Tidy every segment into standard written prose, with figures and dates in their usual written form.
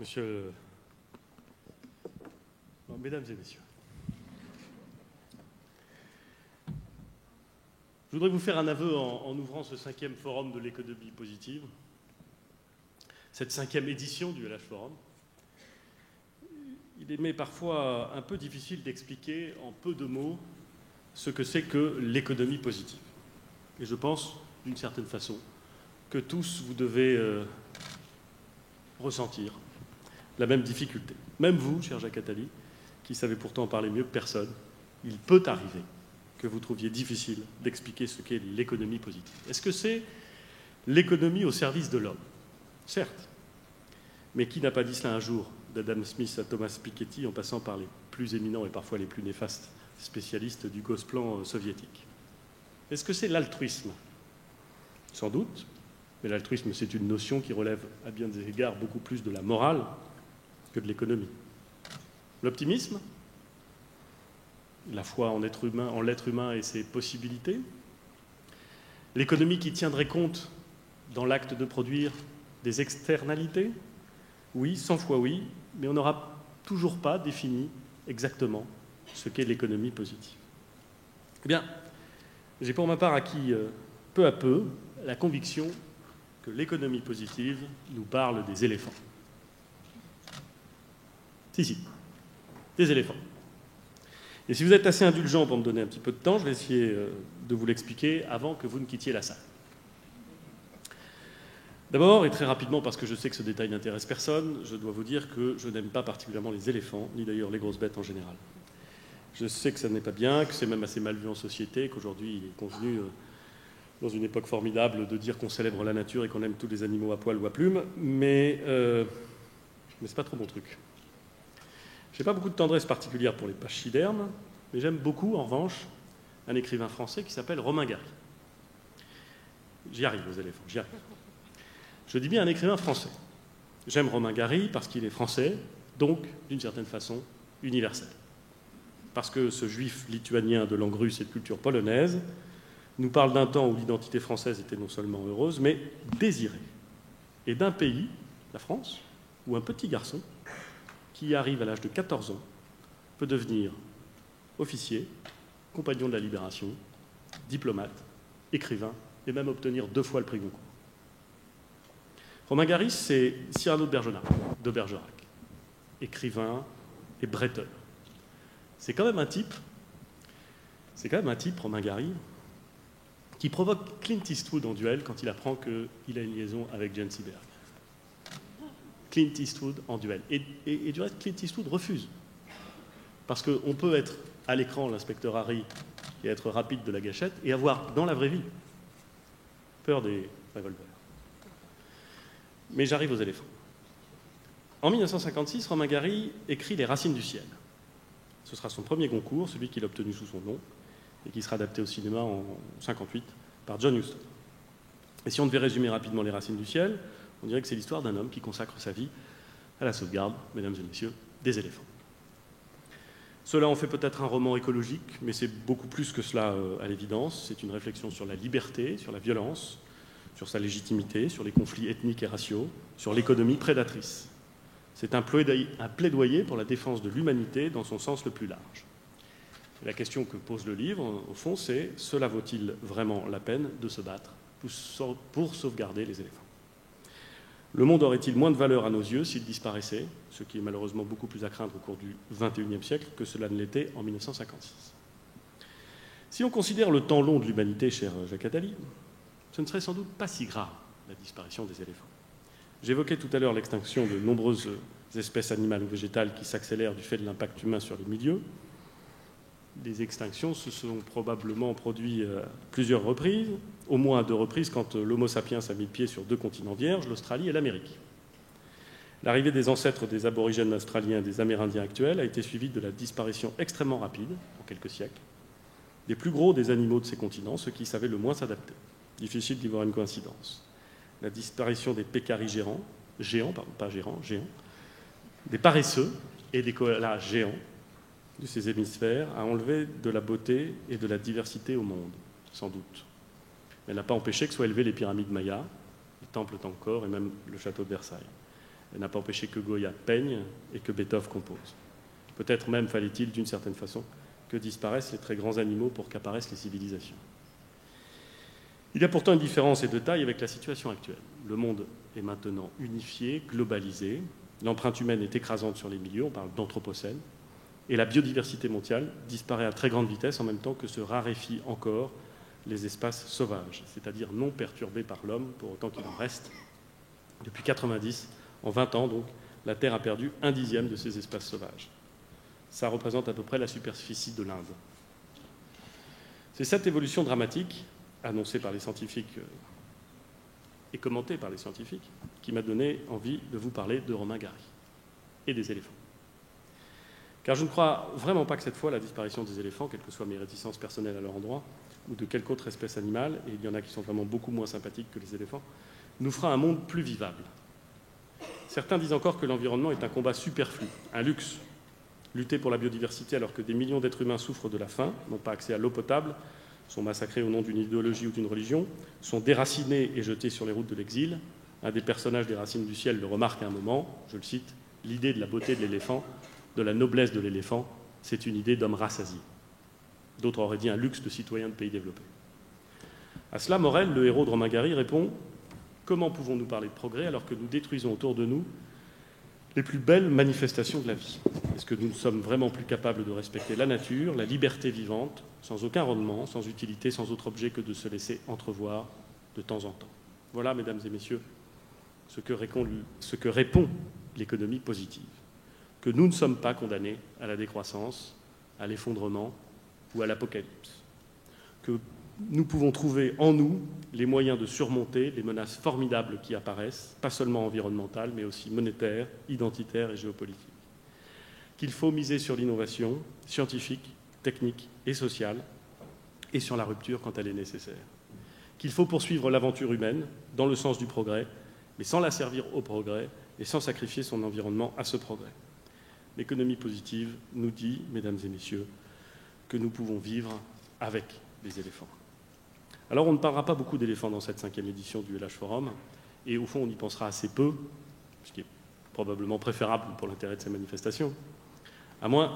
Monsieur... Bon, mesdames et messieurs, je voudrais vous faire un aveu en ouvrant ce 5e forum de l'économie positive, cette 5e édition du LH Forum. Il m'est parfois un peu difficile d'expliquer en peu de mots ce que c'est que l'économie positive. Et je pense, d'une certaine façon, que tous vous devez ressentir la même difficulté. Même vous, cher Jacques Attali, qui savez pourtant en parler mieux que personne, il peut arriver que vous trouviez difficile d'expliquer ce qu'est l'économie positive. Est-ce que c'est l'économie au service de l'homme? Certes. Mais qui n'a pas dit cela un jour, d'Adam Smith à Thomas Piketty, en passant par les plus éminents et parfois les plus néfastes spécialistes du Gosplan soviétique? Est-ce que c'est l'altruisme? Sans doute, mais l'altruisme, c'est une notion qui relève à bien des égards beaucoup plus de la morale que de l'économie. L'optimisme? La foi en l'être humain et ses possibilités? L'économie qui tiendrait compte, dans l'acte de produire, des externalités? Oui, 100 fois oui, mais on n'aura toujours pas défini exactement ce qu'est l'économie positive. Eh bien, j'ai pour ma part acquis peu à peu la conviction que l'économie positive nous parle des éléphants. Si, des éléphants. Et si vous êtes assez indulgent pour me donner un petit peu de temps, je vais essayer de vous l'expliquer avant que vous ne quittiez la salle. D'abord, et très rapidement, parce que je sais que ce détail n'intéresse personne, je dois vous dire que je n'aime pas particulièrement les éléphants, ni d'ailleurs les grosses bêtes en général. Je sais que ça n'est pas bien, que c'est même assez mal vu en société, qu'aujourd'hui il est convenu, dans une époque formidable, de dire qu'on célèbre la nature et qu'on aime tous les animaux à poil ou à plumes, mais c'est pas trop mon truc. Je n'ai pas beaucoup de tendresse particulière pour les pachydermes, mais j'aime beaucoup, en revanche, un écrivain français qui s'appelle Romain Gary. J'y arrive aux éléphants, j'y arrive. Je dis bien un écrivain français. J'aime Romain Gary parce qu'il est français, donc, d'une certaine façon, universel. Parce que ce juif lituanien de langue russe et de culture polonaise nous parle d'un temps où l'identité française était non seulement heureuse, mais désirée. Et d'un pays, la France, où un petit garçon, qui arrive à l'âge de 14 ans, peut devenir officier, compagnon de la Libération, diplomate, écrivain, et même obtenir 2 fois le prix Goncourt. Romain Gary, c'est Cyrano de Bergerac, écrivain et bretteur. C'est quand même un type, Romain Gary, qui provoque Clint Eastwood en duel quand il apprend qu'il a une liaison avec Jane Seberg. Clint Eastwood en duel. Et du reste, Clint Eastwood refuse. Parce qu'on peut être à l'écran l'inspecteur Harry et être rapide de la gâchette et avoir, dans la vraie vie, peur des revolvers. Mais j'arrive aux éléphants. En 1956, Romain Gary écrit Les Racines du ciel. Ce sera son premier Goncourt, celui qu'il a obtenu sous son nom, et qui sera adapté au cinéma en 1958 par John Huston. Et si on devait résumer rapidement Les Racines du ciel, on dirait que c'est l'histoire d'un homme qui consacre sa vie à la sauvegarde, mesdames et messieurs, des éléphants. Cela en fait peut-être un roman écologique, mais c'est beaucoup plus que cela à l'évidence. C'est une réflexion sur la liberté, sur la violence, sur sa légitimité, sur les conflits ethniques et raciaux, sur l'économie prédatrice. C'est un plaidoyer pour la défense de l'humanité dans son sens le plus large. Et la question que pose le livre, au fond, c'est « Cela vaut-il vraiment la peine de se battre pour sauvegarder les éléphants ?» Le monde aurait-il moins de valeur à nos yeux s'il disparaissait, ce qui est malheureusement beaucoup plus à craindre au cours du XXIe siècle que cela ne l'était en 1956. Si on considère le temps long de l'humanité, cher Jacques Attali, ce ne serait sans doute pas si grave, la disparition des éléphants. J'évoquais tout à l'heure l'extinction de nombreuses espèces animales ou végétales qui s'accélèrent du fait de l'impact humain sur les milieux. Des extinctions se sont probablement produites à plusieurs reprises, au moins à 2 reprises quand l'Homo sapiens a mis le pied sur 2 continents vierges, l'Australie et l'Amérique. L'arrivée des ancêtres des aborigènes australiens et des Amérindiens actuels a été suivie de la disparition extrêmément rapide, en quelques siècles, des plus gros des animaux de ces continents, ceux qui savaient le moins s'adapter. Difficile d'y voir une coïncidence. La disparition des pécaris géants, des paresseux et des koalas géants de ces hémisphères a enlevé de la beauté et de la diversité au monde, sans doute. Mais elle n'a pas empêché que soient élevées les pyramides mayas, le temple d'Angkor et même le château de Versailles. Elle n'a pas empêché que Goya peigne et que Beethoven compose. Peut-être même fallait-il, d'une certaine façon, que disparaissent les très grands animaux pour qu'apparaissent les civilisations. Il y a pourtant une différence et de taille avec la situation actuelle. Le monde est maintenant unifié, globalisé, l'empreinte humaine est écrasante sur les milieux, on parle d'anthropocène, et la biodiversité mondiale disparaît à très grande vitesse en même temps que se raréfient encore les espaces sauvages, c'est-à-dire non perturbés par l'homme, pour autant qu'il en reste. Depuis 90, en 20 ans donc, la Terre a perdu 1/10 de ses espaces sauvages. Ça représente à peu près la superficie de l'Inde. C'est cette évolution dramatique, annoncée par les scientifiques et commentée par les scientifiques, qui m'a donné envie de vous parler de Romain Gary et des éléphants. Car je ne crois vraiment pas que cette fois la disparition des éléphants, quelles que soient mes réticences personnelles à leur endroit, ou de quelque autre espèce animale, et il y en a qui sont vraiment beaucoup moins sympathiques que les éléphants, nous fera un monde plus vivable. Certains disent encore que l'environnement est un combat superflu, un luxe. Lutter pour la biodiversité alors que des millions d'êtres humains souffrent de la faim, n'ont pas accès à l'eau potable, sont massacrés au nom d'une idéologie ou d'une religion, sont déracinés et jetés sur les routes de l'exil. Un des personnages des Racines du ciel le remarque à un moment, je le cite, « L'idée de la beauté de l'éléphant, de la noblesse de l'éléphant, c'est une idée d'homme rassasié. » D'autres auraient dit un luxe de citoyen de pays développés. À cela, Morel, le héros de Romain Gary, répond « Comment pouvons-nous parler de progrès alors que nous détruisons autour de nous les plus belles manifestations de la vie? Est-ce que nous ne sommes vraiment plus capables de respecter la nature, la liberté vivante, sans aucun rendement, sans utilité, sans autre objet que de se laisser entrevoir de temps en temps? Voilà, mesdames et messieurs, ce que répond l'économie positive. Que nous ne sommes pas condamnés à la décroissance, à l'effondrement ou à l'apocalypse. Que nous pouvons trouver en nous les moyens de surmonter les menaces formidables qui apparaissent, pas seulement environnementales, mais aussi monétaires, identitaires et géopolitiques. Qu'il faut miser sur l'innovation scientifique, technique et sociale, et sur la rupture quand elle est nécessaire. Qu'il faut poursuivre l'aventure humaine dans le sens du progrès, mais sans la servir au progrès et sans sacrifier son environnement à ce progrès. L'économie positive nous dit, mesdames et messieurs, que nous pouvons vivre avec les éléphants. Alors on ne parlera pas beaucoup d'éléphants dans cette 5e édition du LH Forum, et au fond on y pensera assez peu, ce qui est probablement préférable pour l'intérêt de ces manifestations, à moins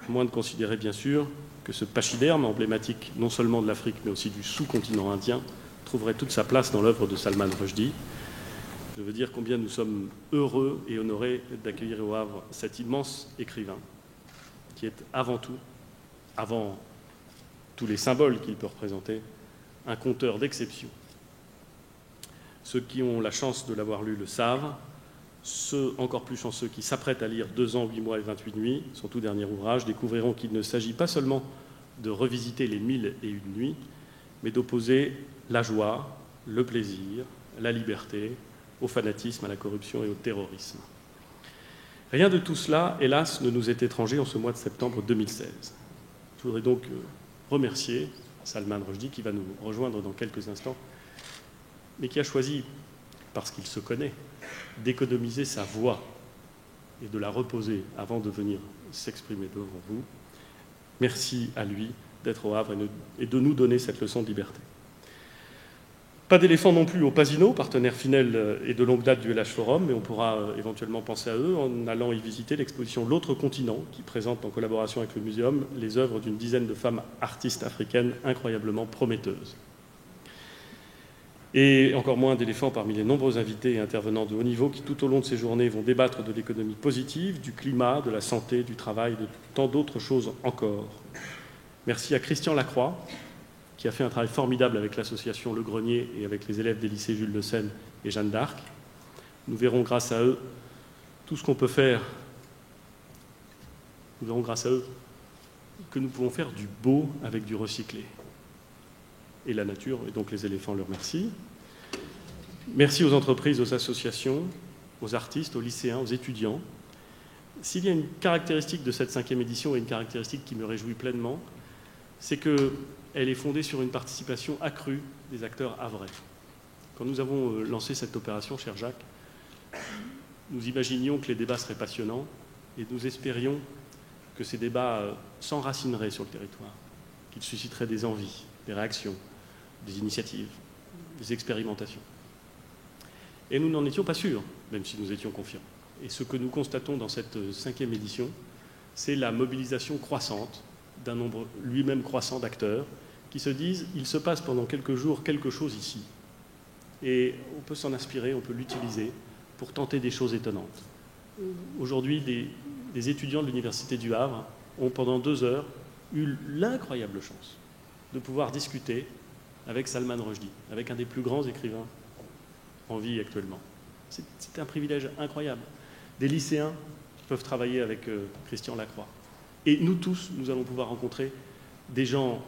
de considérer bien sûr que ce pachyderme emblématique non seulement de l'Afrique mais aussi du sous-continent indien trouverait toute sa place dans l'œuvre de Salman Rushdie. Je veux dire combien nous sommes heureux et honorés d'accueillir au Havre cet immense écrivain qui est avant tout, avant tous les symboles qu'il peut représenter, un conteur d'exception. Ceux qui ont la chance de l'avoir lu le savent, ceux encore plus chanceux qui s'apprêtent à lire 2 ans, 8 mois et 28 nuits, son tout dernier ouvrage, découvriront qu'il ne s'agit pas seulement de revisiter les 1001 nuits, mais d'opposer la joie, le plaisir, la liberté, au fanatisme, à la corruption et au terrorisme. Rien de tout cela, hélas, ne nous est étranger en ce mois de septembre 2016. Je voudrais donc remercier Salman Rushdie, qui va nous rejoindre dans quelques instants, mais qui a choisi, parce qu'il se connaît, d'économiser sa voix et de la reposer avant de venir s'exprimer devant vous. Merci à lui d'être au Havre et de nous donner cette leçon de liberté. Pas d'éléphants non plus au Pasino, partenaire fidèle et de longue date du LH Forum, mais on pourra éventuellement penser à eux en allant y visiter l'exposition L'autre continent, qui présente en collaboration avec le Muséum les œuvres d'une dizaine de femmes artistes africaines incroyablement prometteuses. Et encore moins d'éléphants parmi les nombreux invités et intervenants de haut niveau qui, tout au long de ces journées, vont débattre de l'économie positive, du climat, de la santé, du travail, de tant d'autres choses encore. Merci à Christian Lacroix, qui a fait un travail formidable avec l'association Le Grenier et avec les élèves des lycées Jules de Seine et Jeanne d'Arc. Nous verrons grâce à eux tout ce qu'on peut faire. Nous verrons grâce à eux que nous pouvons faire du beau avec du recyclé. Et la nature, et donc les éléphants leur remercient. Merci aux entreprises, aux associations, aux artistes, aux lycéens, aux étudiants. S'il y a une caractéristique de cette 5e édition et une caractéristique qui me réjouit pleinement, c'est qu'elle est fondée sur une participation accrue des acteurs havrais. Quand nous avons lancé cette opération, cher Jacques, nous imaginions que les débats seraient passionnants et nous espérions que ces débats s'enracineraient sur le territoire, qu'ils susciteraient des envies, des réactions, des initiatives, des expérimentations. Et nous n'en étions pas sûrs, même si nous étions confiants. Et ce que nous constatons dans cette 5e édition, c'est la mobilisation croissante d'un nombre lui-même croissant d'acteurs qui se disent « il se passe pendant quelques jours quelque chose ici ». Et on peut s'en inspirer, on peut l'utiliser pour tenter des choses étonnantes. Aujourd'hui, des étudiants de l'Université du Havre ont pendant 2 heures eu l'incroyable chance de pouvoir discuter avec Salman Rushdie, avec un des plus grands écrivains en vie actuellement. C'est un privilège incroyable. Des lycéens peuvent travailler avec Christian Lacroix. Et nous tous, nous allons pouvoir rencontrer des gens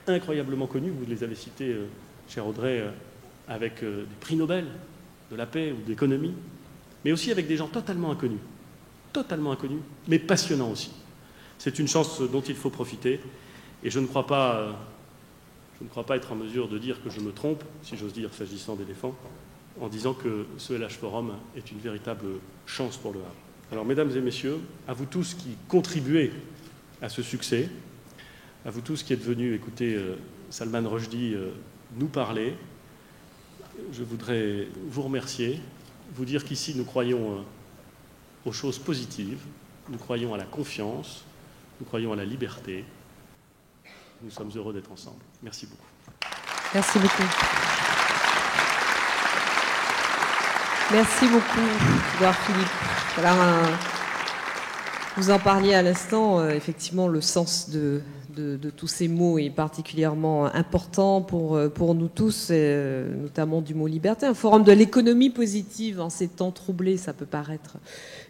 incroyablement connus, vous les avez cités, cher Audrey, avec des prix Nobel de la paix ou d'économie, mais aussi avec des gens totalement inconnus, mais passionnants aussi. C'est une chance dont il faut profiter, et je ne crois pas être en mesure de dire que je me trompe, si j'ose dire, s'agissant d'éléphants, en disant que ce LH Forum est une véritable chance pour le Havre. Alors, mesdames et messieurs, à vous tous qui contribuez à ce succès, à vous tous qui êtes venus écouter Salman Rushdie nous parler, je voudrais vous remercier, vous dire qu'ici nous croyons aux choses positives, nous croyons à la confiance, nous croyons à la liberté. Nous sommes heureux d'être ensemble. Merci beaucoup. Merci beaucoup. Merci beaucoup, Édouard Philippe. Alors, vous en parliez à l'instant, effectivement, le sens de tous ces mots est particulièrement important pour nous tous, notamment du mot liberté. Un forum de l'économie positive en ces temps troublés, ça peut paraître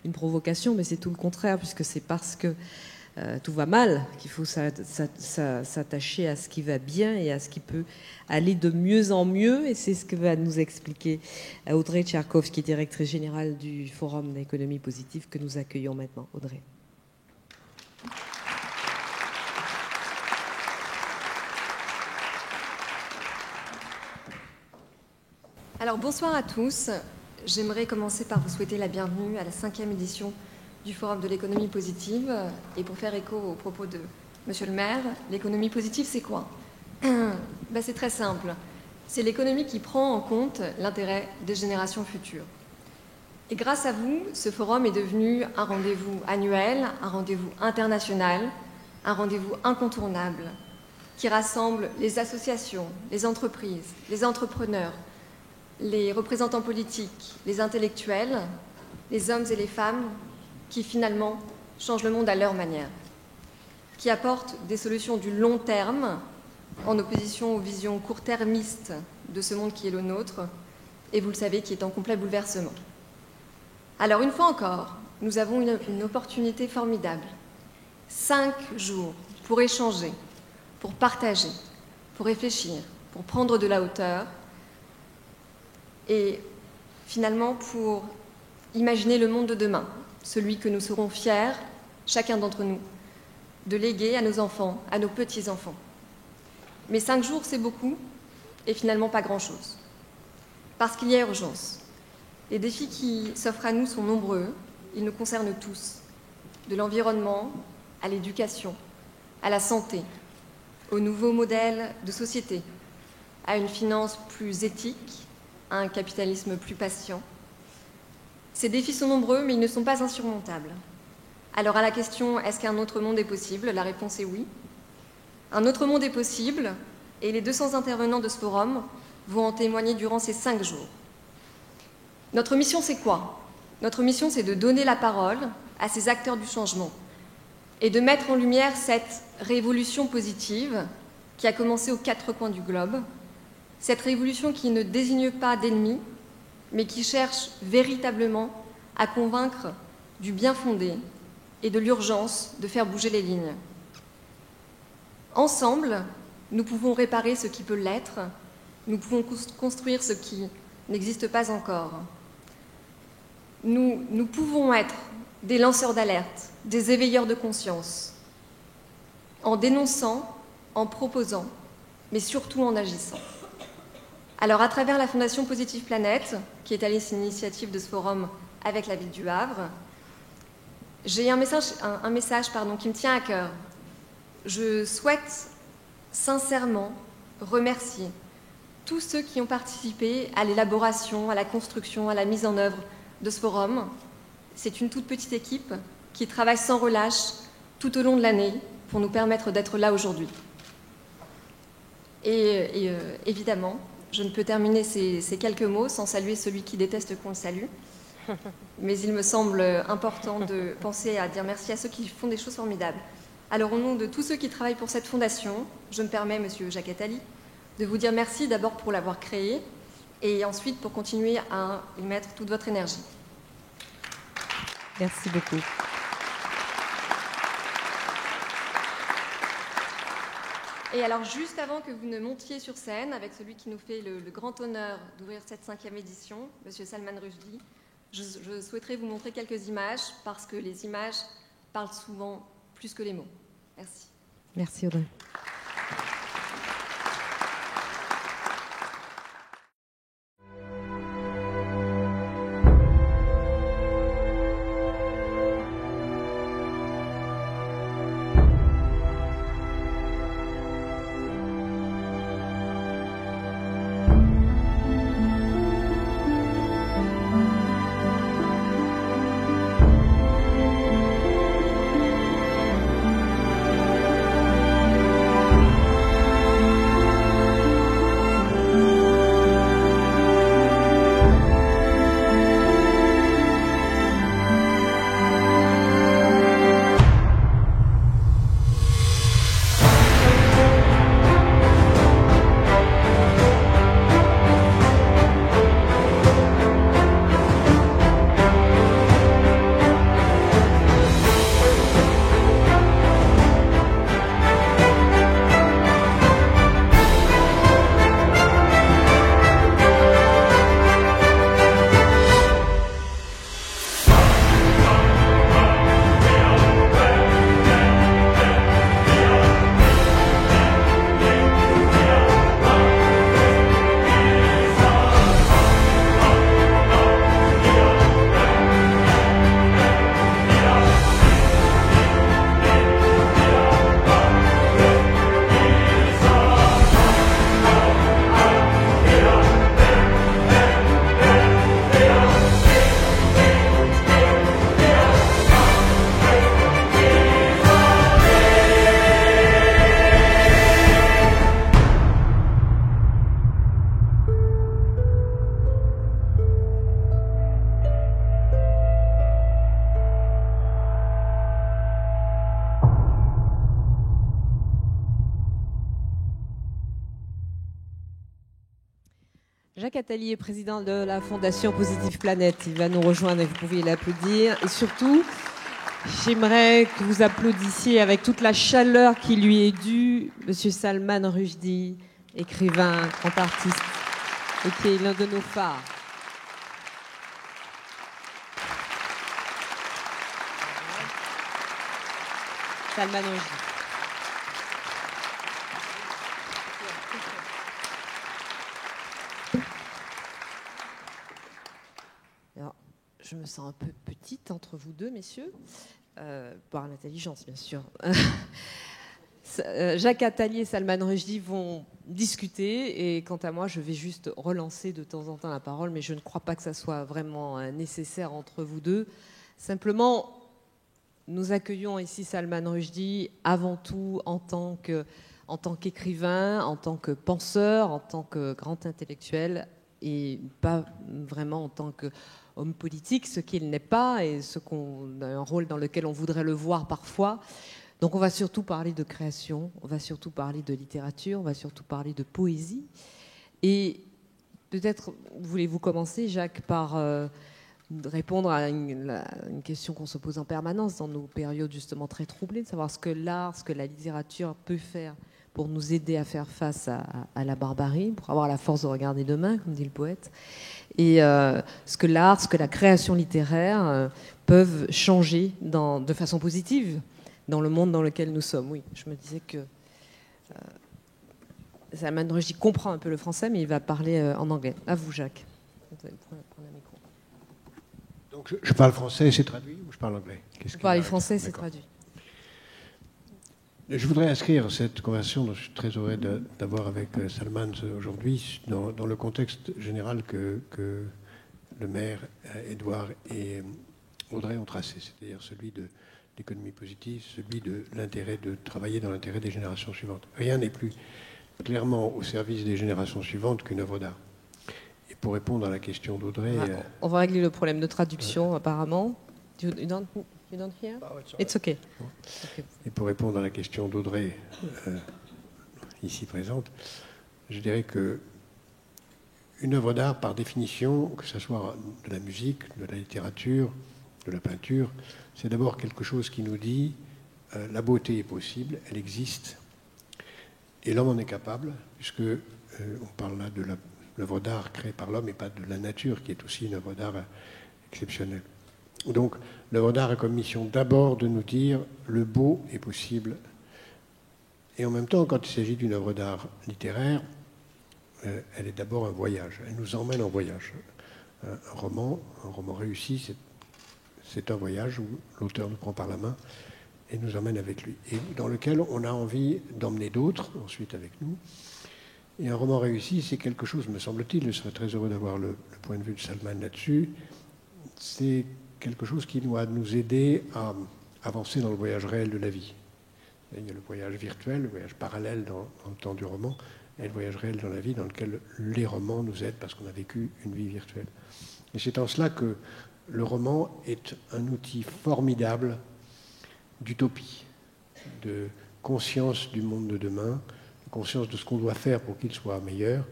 une provocation, mais c'est tout le contraire, puisque c'est parce que tout va mal qu'il faut s'attacher à ce qui va bien et à ce qui peut aller de mieux en mieux. Et c'est ce que va nous expliquer Audrey Tcherkovski, directrice générale du Forum d'économie positive que nous accueillons maintenant. Audrey. Alors bonsoir à tous. J'aimerais commencer par vous souhaiter la bienvenue à la 5e édition du Forum de l'économie positive. Et pour faire écho aux propos de Monsieur le maire, l'économie positive, c'est quoi ? C'est très simple. C'est l'économie qui prend en compte l'intérêt des générations futures. Et grâce à vous, ce forum est devenu un rendez-vous annuel, un rendez-vous international, un rendez-vous incontournable qui rassemble les associations, les entreprises, les entrepreneurs, les représentants politiques, les intellectuels, les hommes et les femmes qui finalement changent le monde à leur manière, qui apportent des solutions du long terme en opposition aux visions court-termistes de ce monde qui est le nôtre et vous le savez, qui est en complet bouleversement. Alors une fois encore, nous avons une opportunité formidable. 5 jours pour échanger, pour partager, pour réfléchir, pour prendre de la hauteur et finalement pour imaginer le monde de demain, celui que nous serons fiers, chacun d'entre nous, de léguer à nos enfants, à nos petits-enfants. Mais 5 jours, c'est beaucoup et finalement pas grand-chose. Parce qu'il y a urgence. Les défis qui s'offrent à nous sont nombreux, ils nous concernent tous, de l'environnement à l'éducation, à la santé, aux nouveaux modèles de société, à une finance plus éthique, à un capitalisme plus patient. Ces défis sont nombreux, mais ils ne sont pas insurmontables. Alors à la question « est-ce qu'un autre monde est possible ?», la réponse est oui. Un autre monde est possible, et les 200 intervenants de ce forum vont en témoigner durant ces 5 jours. Notre mission, c'est quoi ? Notre mission, c'est de donner la parole à ces acteurs du changement et de mettre en lumière cette révolution positive qui a commencé aux 4 coins du globe, cette révolution qui ne désigne pas d'ennemis, mais qui cherche véritablement à convaincre du bien fondé et de l'urgence de faire bouger les lignes. Ensemble, nous pouvons réparer ce qui peut l'être, nous pouvons construire ce qui n'existe pas encore. Nous pouvons être des lanceurs d'alerte, des éveilleurs de conscience, en dénonçant, en proposant, mais surtout en agissant. Alors, à travers la Fondation Positive Planète, qui est à l'initiative de ce forum avec la ville du Havre, j'ai un message qui me tient à cœur. Je souhaite sincèrement remercier tous ceux qui ont participé à l'élaboration, à la construction, à la mise en œuvre de ce forum. c'est une toute petite équipe qui travaille sans relâche tout au long de l'année pour nous permettre d'être là aujourd'hui. Et évidemment, je ne peux terminer ces quelques mots sans saluer celui qui déteste qu'on le salue. Mais il me semble important de penser à dire merci à ceux qui font des choses formidables. Alors, au nom de tous ceux qui travaillent pour cette fondation, je me permets, Monsieur Jacques Attali, de vous dire merci d'abord pour l'avoir créée et ensuite pour continuer à y mettre toute votre énergie. Merci beaucoup. Et alors, juste avant que vous ne montiez sur scène, avec celui qui nous fait le grand honneur d'ouvrir cette 5e édition, Monsieur Salman Rushdie, je souhaiterais vous montrer quelques images, parce que les images parlent souvent plus que les mots. Merci. Merci Audrey. Jacques Attali est président de la Fondation Positive Planète. Il va nous rejoindre et vous pouvez l'applaudir. Et surtout, j'aimerais que vous applaudissiez avec toute la chaleur qui lui est due Monsieur Salman Rushdie, écrivain, grand artiste, et qui est l'un de nos phares. Salman Rushdie. Alors, je me sens un peu petite entre vous deux, messieurs, par l'intelligence, bien sûr. Jacques Attali et Salman Rushdie vont discuter, et quant à moi, je vais juste relancer de temps en temps la parole, mais je ne crois pas que ça soit vraiment nécessaire entre vous deux. Simplement, nous accueillons ici Salman Rushdie avant tout en tant qu'écrivain, en tant que penseur, en tant que grand intellectuel, et pas vraiment en tant qu'homme politique, ce qu'il n'est pas, et un rôle dans lequel on voudrait le voir parfois. Donc on va surtout parler de création, on va surtout parler de littérature, on va surtout parler de poésie. Et peut-être voulez-vous commencer, Jacques, par répondre à une question qu'on se pose en permanence dans nos périodes justement très troublées, de savoir ce que l'art, ce que la littérature peut faire pour nous aider à faire face à la barbarie, pour avoir la force de regarder demain, comme dit le poète, et ce que l'art, ce que la création littéraire peuvent changer de façon positive dans le monde dans lequel nous sommes. Oui, je me disais que Salman Rushdie comprend un peu le français, mais il va parler en anglais. À vous, Jacques. Vous allez prendre un micro. Donc je parle français, c'est traduit, ou je parle anglais? Vous parlez français, c'est traduit. Je voudrais inscrire cette conversation dont je suis très heureux d'avoir avec Salman aujourd'hui dans le contexte général que le maire Édouard et Audrey ont tracé, c'est-à-dire celui de l'économie positive, celui de l'intérêt de travailler dans l'intérêt des générations suivantes. Rien n'est plus clairement au service des générations suivantes qu'une œuvre d'art. Et pour répondre à la question d'Audrey... On va régler le problème de traduction, apparemment. You don't hear? It's okay. Et pour répondre à la question d'Audrey, ici présente, je dirais que une œuvre d'art, par définition, que ce soit de la musique, de la littérature, de la peinture, c'est d'abord quelque chose qui nous dit la beauté est possible, elle existe, et l'homme en est capable, puisque on parle là de l'œuvre d'art créée par l'homme et pas de la nature, qui est aussi une œuvre d'art exceptionnelle. Donc, l'œuvre d'art a comme mission d'abord de nous dire le beau est possible. Et en même temps, quand il s'agit d'une œuvre d'art littéraire, elle est d'abord un voyage. Elle nous emmène en voyage. Un roman réussi, c'est un voyage où l'auteur nous prend par la main et nous emmène avec lui. Et dans lequel on a envie d'emmener d'autres ensuite avec nous. Et un roman réussi, c'est quelque chose, me semble-t-il, je serais très heureux d'avoir le point de vue de Salman là-dessus, c'est quelque chose qui doit nous aider à avancer dans le voyage réel de la vie. Il y a le voyage virtuel, le voyage parallèle dans le temps du roman, et le voyage réel dans la vie dans lequel les romans nous aident parce qu'on a vécu une vie virtuelle. Et c'est en cela que le roman est un outil formidable d'utopie, de conscience du monde de demain, de conscience de ce qu'on doit faire pour qu'il soit meilleur,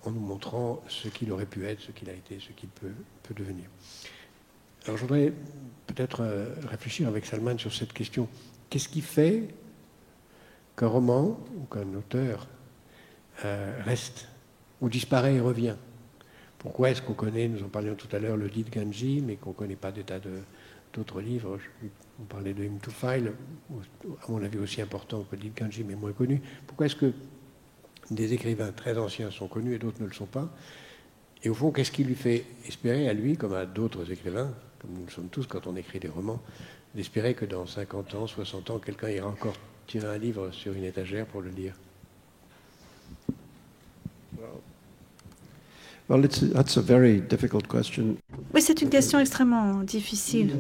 en nous montrant ce qu'il aurait pu être, ce qu'il a été, ce qu'il peut devenir. Alors je voudrais peut-être réfléchir avec Salman sur cette question. Qu'est-ce qui fait qu'un roman ou qu'un auteur reste ou disparaît et revient? Pourquoi est-ce qu'on connaît, nous en parlions tout à l'heure, le Did Ganji, mais qu'on ne connaît pas des tas d'autres livres? On parlait de Hymn to File, à mon avis aussi important que Did Ganji, mais moins connu. Pourquoi est-ce que des écrivains très anciens sont connus et d'autres ne le sont pas? Et au fond, qu'est-ce qui lui fait espérer à lui, comme à d'autres écrivains, comme nous le sommes tous quand on écrit des romans, d'espérer que dans 50 ans, 60 ans, quelqu'un ira encore tirer un livre sur une étagère pour le lire? Well, that's a very difficult question. Oui, c'est une question extrêmement difficile.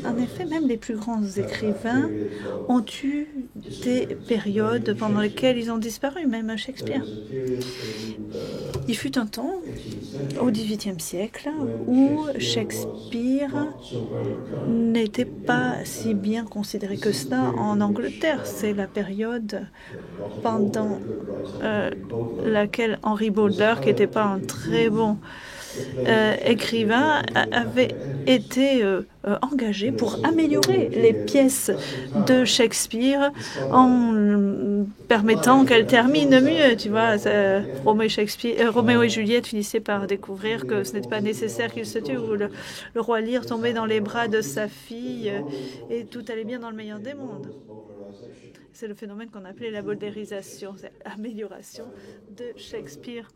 En effet, même les plus grands écrivains ont eu des périodes pendant lesquelles ils ont disparu, même Shakespeare. Il fut un temps, au XVIIIe siècle, où Shakespeare n'était pas si bien considéré que cela en Angleterre. C'est la période pendant laquelle Henry Bowler, qui n'était pas un très bon écrivain, avait été engagé pour améliorer les pièces de Shakespeare en permettant qu'elles terminent mieux. Tu vois, Roméo et Juliette finissaient par découvrir que ce n'était pas nécessaire qu'ils se tuent, ou le roi Lear tombait dans les bras de sa fille et tout allait bien dans le meilleur des mondes. C'est le phénomène qu'on appelait la bowlerisation, c'est l'amélioration de Shakespeare.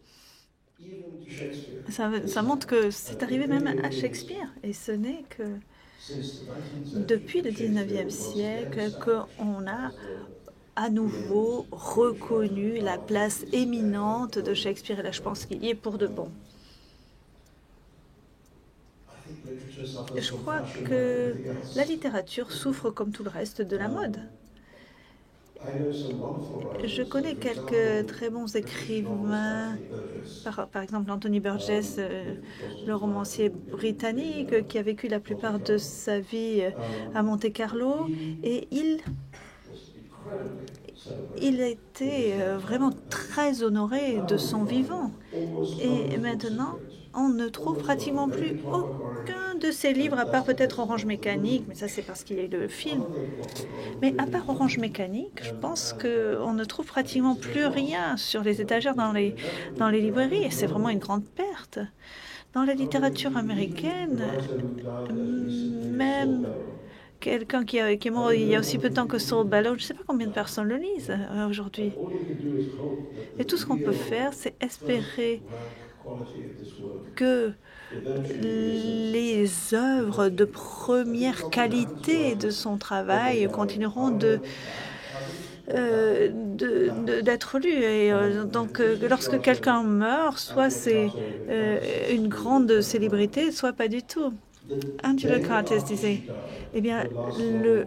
Ça montre que c'est arrivé même à Shakespeare, et ce n'est que depuis le 19e siècle qu'on a à nouveau reconnu la place éminente de Shakespeare, et là je pense qu'il y est pour de bon. Je crois que la littérature souffre comme tout le reste de la mode. Je connais quelques très bons écrivains, par exemple Anthony Burgess, le romancier britannique qui a vécu la plupart de sa vie à Monte-Carlo, et il a été vraiment très honoré de son vivant. Et maintenant, on ne trouve pratiquement plus aucun de ses livres, à part peut-être Orange Mécanique, mais ça c'est parce qu'il y a eu le film. Mais à part Orange Mécanique, je pense qu'on ne trouve pratiquement plus rien sur les étagères dans les librairies, et c'est vraiment une grande perte. Dans la littérature américaine, même quelqu'un qui est mort il y a aussi peu de temps que Saul Bellow, je ne sais pas combien de personnes le lisent aujourd'hui. Et tout ce qu'on peut faire, c'est espérer que les œuvres de première qualité de son travail continueront d'être lues. Et donc, lorsque quelqu'un meurt, soit c'est une grande célébrité, soit pas du tout. Angela Carter disait, eh bien, le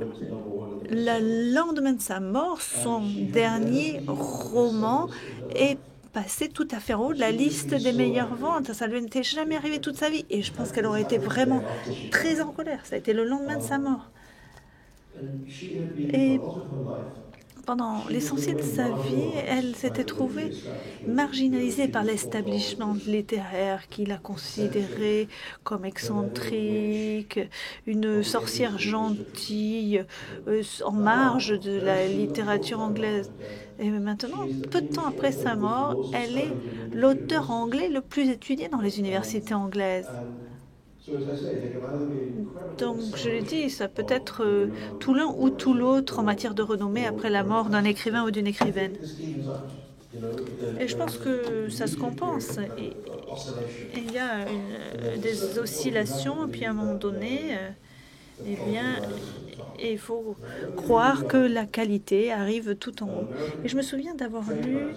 lendemain de sa mort, son dernier roman est passé tout à fait en haut de la liste des meilleures ventes. Ça lui n'était jamais arrivé toute sa vie. Et je pense qu'elle aurait été vraiment très en colère. Ça a été le lendemain de sa mort. Et pendant l'essentiel de sa vie, elle s'était trouvée marginalisée par l'establishment littéraire qui la considérait comme excentrique, une sorcière gentille, en marge de la littérature anglaise. Et maintenant, peu de temps après sa mort, elle est l'auteur anglais le plus étudié dans les universités anglaises. Donc, je l'ai dit, ça peut être tout l'un ou tout l'autre en matière de renommée après la mort d'un écrivain ou d'une écrivaine. Et je pense que ça se compense. Et il y a des oscillations, et puis à un moment donné, eh bien, il faut croire que la qualité arrive tout en haut. Et je me souviens d'avoir lu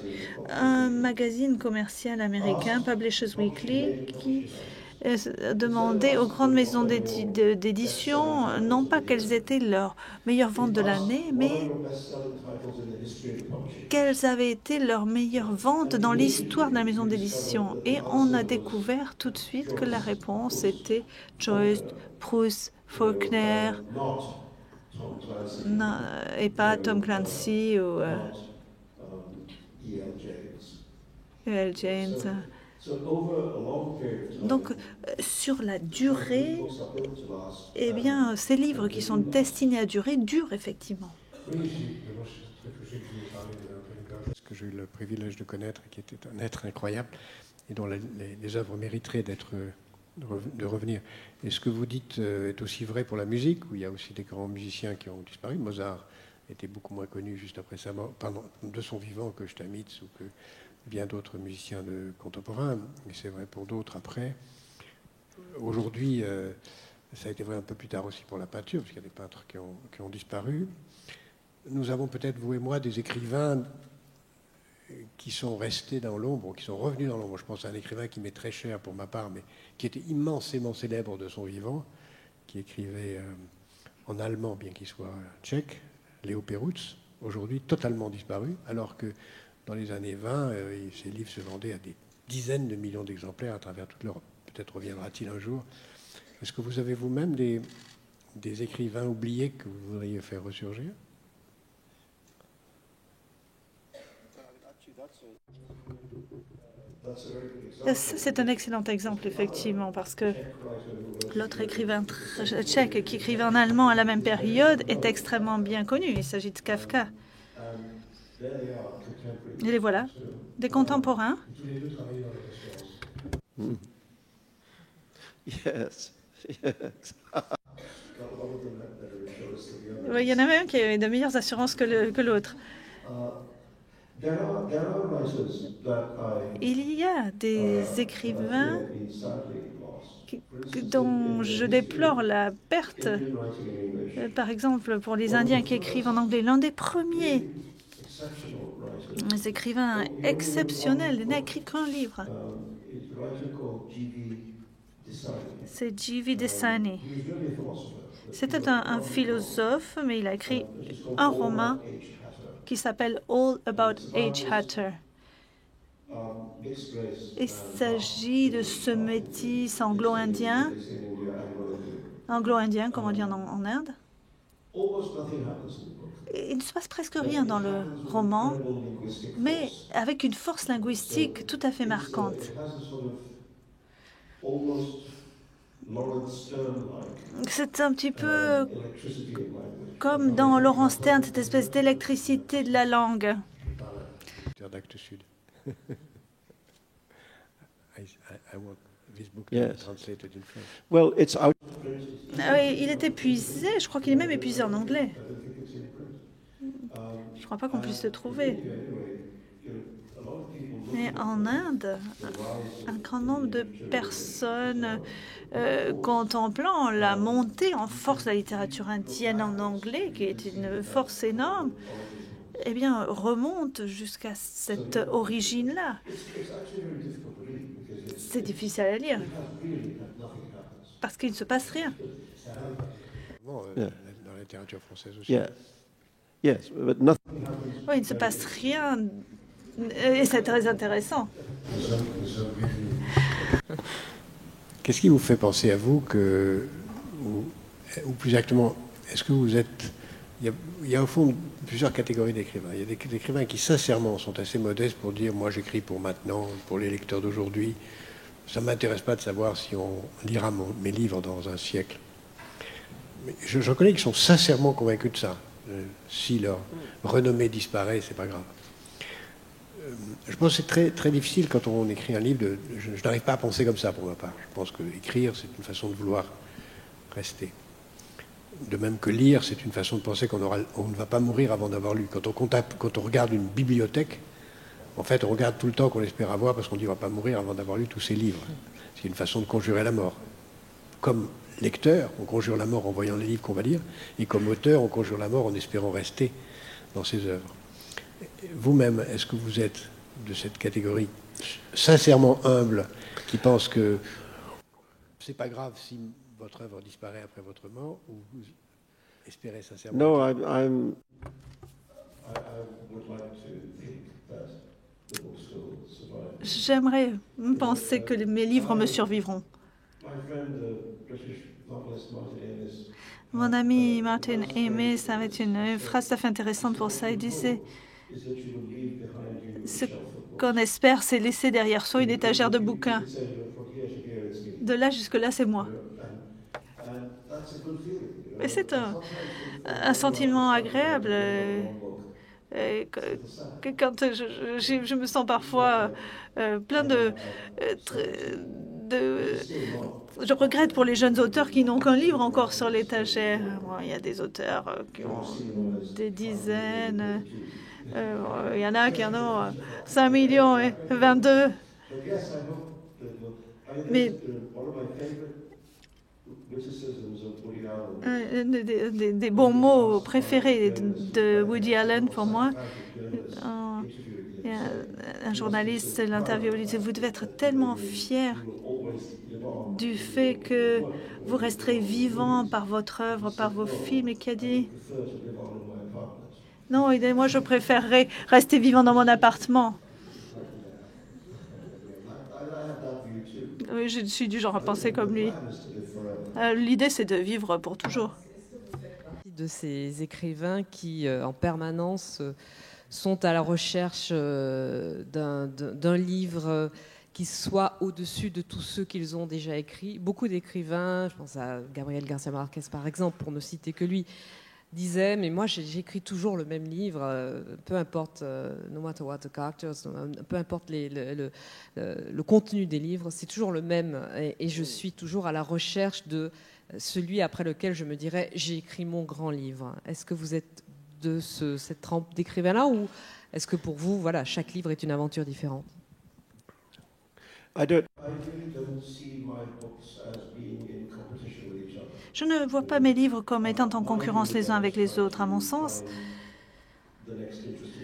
un magazine commercial américain, Publishers Weekly, qui demandait aux grandes maisons d'édition, non pas quelles étaient leurs meilleures ventes de l'année, mais quelles avaient été leurs meilleures ventes dans l'histoire de la maison d'édition. Et on a découvert tout de suite que la réponse était Joyce, Proust, Faulkner, et pas Tom Clancy ou E.L. James. Donc, sur la durée, eh bien, ces livres qui sont destinés à durer durent effectivement. Ce que j'ai eu le privilège de connaître, qui était un être incroyable et dont les œuvres mériteraient de revenir. Et ce que vous dites est aussi vrai pour la musique, où il y a aussi des grands musiciens qui ont disparu. Mozart était beaucoup moins connu juste après sa mort, de son vivant, que Stamitz ou que bien d'autres musiciens contemporains, mais c'est vrai pour d'autres après. Aujourd'hui, ça a été vrai un peu plus tard aussi pour la peinture, parce qu'il y a des peintres qui ont disparu. Nous avons peut-être, vous et moi, des écrivains qui sont restés dans l'ombre, qui sont revenus dans l'ombre. Je pense à un écrivain qui m'est très cher pour ma part, mais qui était immensément célèbre de son vivant, qui écrivait en allemand, bien qu'il soit tchèque, Léo Perutz, aujourd'hui totalement disparu, alors que dans les années 20, ses livres se vendaient à des dizaines de millions d'exemplaires à travers toute l'Europe. Peut-être reviendra-t-il un jour. Est-ce que vous avez vous-même des écrivains oubliés que vous voudriez faire ressurgir ? C'est un excellent exemple, effectivement, parce que l'autre écrivain tchèque qui écrivait en allemand à la même période est extrêmement bien connu. Il s'agit de Kafka. Et les voilà, des contemporains. Yes. Il y en a même qui avaient de meilleures assurances que l'autre. Il y a des écrivains dont je déplore la perte. Par exemple, pour les Indiens qui écrivent en anglais, l'un des premiers écrivains exceptionnels n'a écrit qu'un livre. C'est G.V. Desani. C'était un philosophe, mais il a écrit un roman qui s'appelle All About H. Hatter. Il s'agit de ce métis anglo-indien, comme on dit en Inde. Il ne se passe presque rien dans le roman, mais avec une force linguistique tout à fait marquante. C'est un petit peu comme dans Laurence Sterne, cette espèce d'électricité de la langue. D'actes Sud. I want this book Yes. translated in French. Well, it's out. Ah oui, il est épuisé, je crois qu'il est même épuisé en anglais. Je ne crois pas qu'on puisse le trouver. Mais en Inde, un grand nombre de personnes contemplant la montée en force de la littérature indienne en anglais, qui est une force énorme, eh bien, remonte jusqu'à cette origine-là. C'est difficile à lire. parce qu'il ne se passe rien. Dans Yeah. la littérature française aussi. Yeah. Yes, but nothing. Oui, il ne se passe rien et c'est très intéressant. Qu'est-ce qui vous fait penser à vous que, ou plus exactement, est-ce que vous êtes... Il y a au fond plusieurs catégories d'écrivains. Il y a des écrivains qui sincèrement sont assez modestes pour dire « moi j'écris pour maintenant, pour les lecteurs d'aujourd'hui, ça ne m'intéresse pas de savoir si on lira mes livres dans un siècle ». Mais je connais qui sont sincèrement convaincus de ça. Si leur renommée disparaît, c'est pas grave. Je pense que c'est très, très difficile quand on écrit un livre. Je n'arrive pas à penser comme ça pour ma part. Je pense que écrire, c'est une façon de vouloir rester. De même que lire, c'est une façon de penser qu'on ne va pas mourir avant d'avoir lu. Quand on regarde une bibliothèque, en fait, on regarde tout le temps qu'on espère avoir parce qu'on dit on ne va pas mourir avant d'avoir lu tous ces livres. C'est une façon de conjurer la mort. Comme lecteur, on conjure la mort en voyant les livres qu'on va lire, et comme auteur, on conjure la mort en espérant rester dans ses œuvres. Vous-même, est-ce que vous êtes de cette catégorie sincèrement humble qui pense que c'est pas grave si votre œuvre disparaît après votre mort, ou vous espérez sincèrement? No, I'm. J'aimerais penser que mes livres me survivront. Mon ami Martin Amis avait une phrase tout à fait intéressante pour ça. Il disait « Ce qu'on espère, c'est laisser derrière soi une étagère de bouquins. De là jusque-là, c'est moi. » Et c'est un sentiment agréable. Quand je me sens parfois plein je regrette pour les jeunes auteurs qui n'ont qu'un livre encore sur l'étagère. Bon, il y a des auteurs qui ont des dizaines. Il y en a qui en ont 5 millions et 22. Mais des bons mots préférés de Woody Allen pour moi. Il y a un journaliste l'interview, il dit « Vous devez être tellement fier du fait que vous resterez vivant par votre œuvre, par vos films. » Et qui a dit « Non, moi je préférerais rester vivant dans mon appartement. » Oui, je suis du genre à penser comme lui. L'idée, c'est de vivre pour toujours. De ces écrivains qui, en permanence, sont à la recherche d'un livre qui soit au-dessus de tous ceux qu'ils ont déjà écrits. Beaucoup d'écrivains, je pense à Gabriel García Márquez par exemple, pour ne citer que lui, disaient « mais moi j'écris toujours le même livre, peu importe, no matter what the characters, peu importe le contenu des livres, c'est toujours le même et je suis toujours à la recherche de celui après lequel je me dirais j'ai écrit mon grand livre ». Est-ce que vous êtes de cette trempe d'écrivain-là ou est-ce que pour vous, voilà, chaque livre est une aventure différente? Je ne vois pas mes livres comme étant en concurrence les uns avec les autres, à mon sens.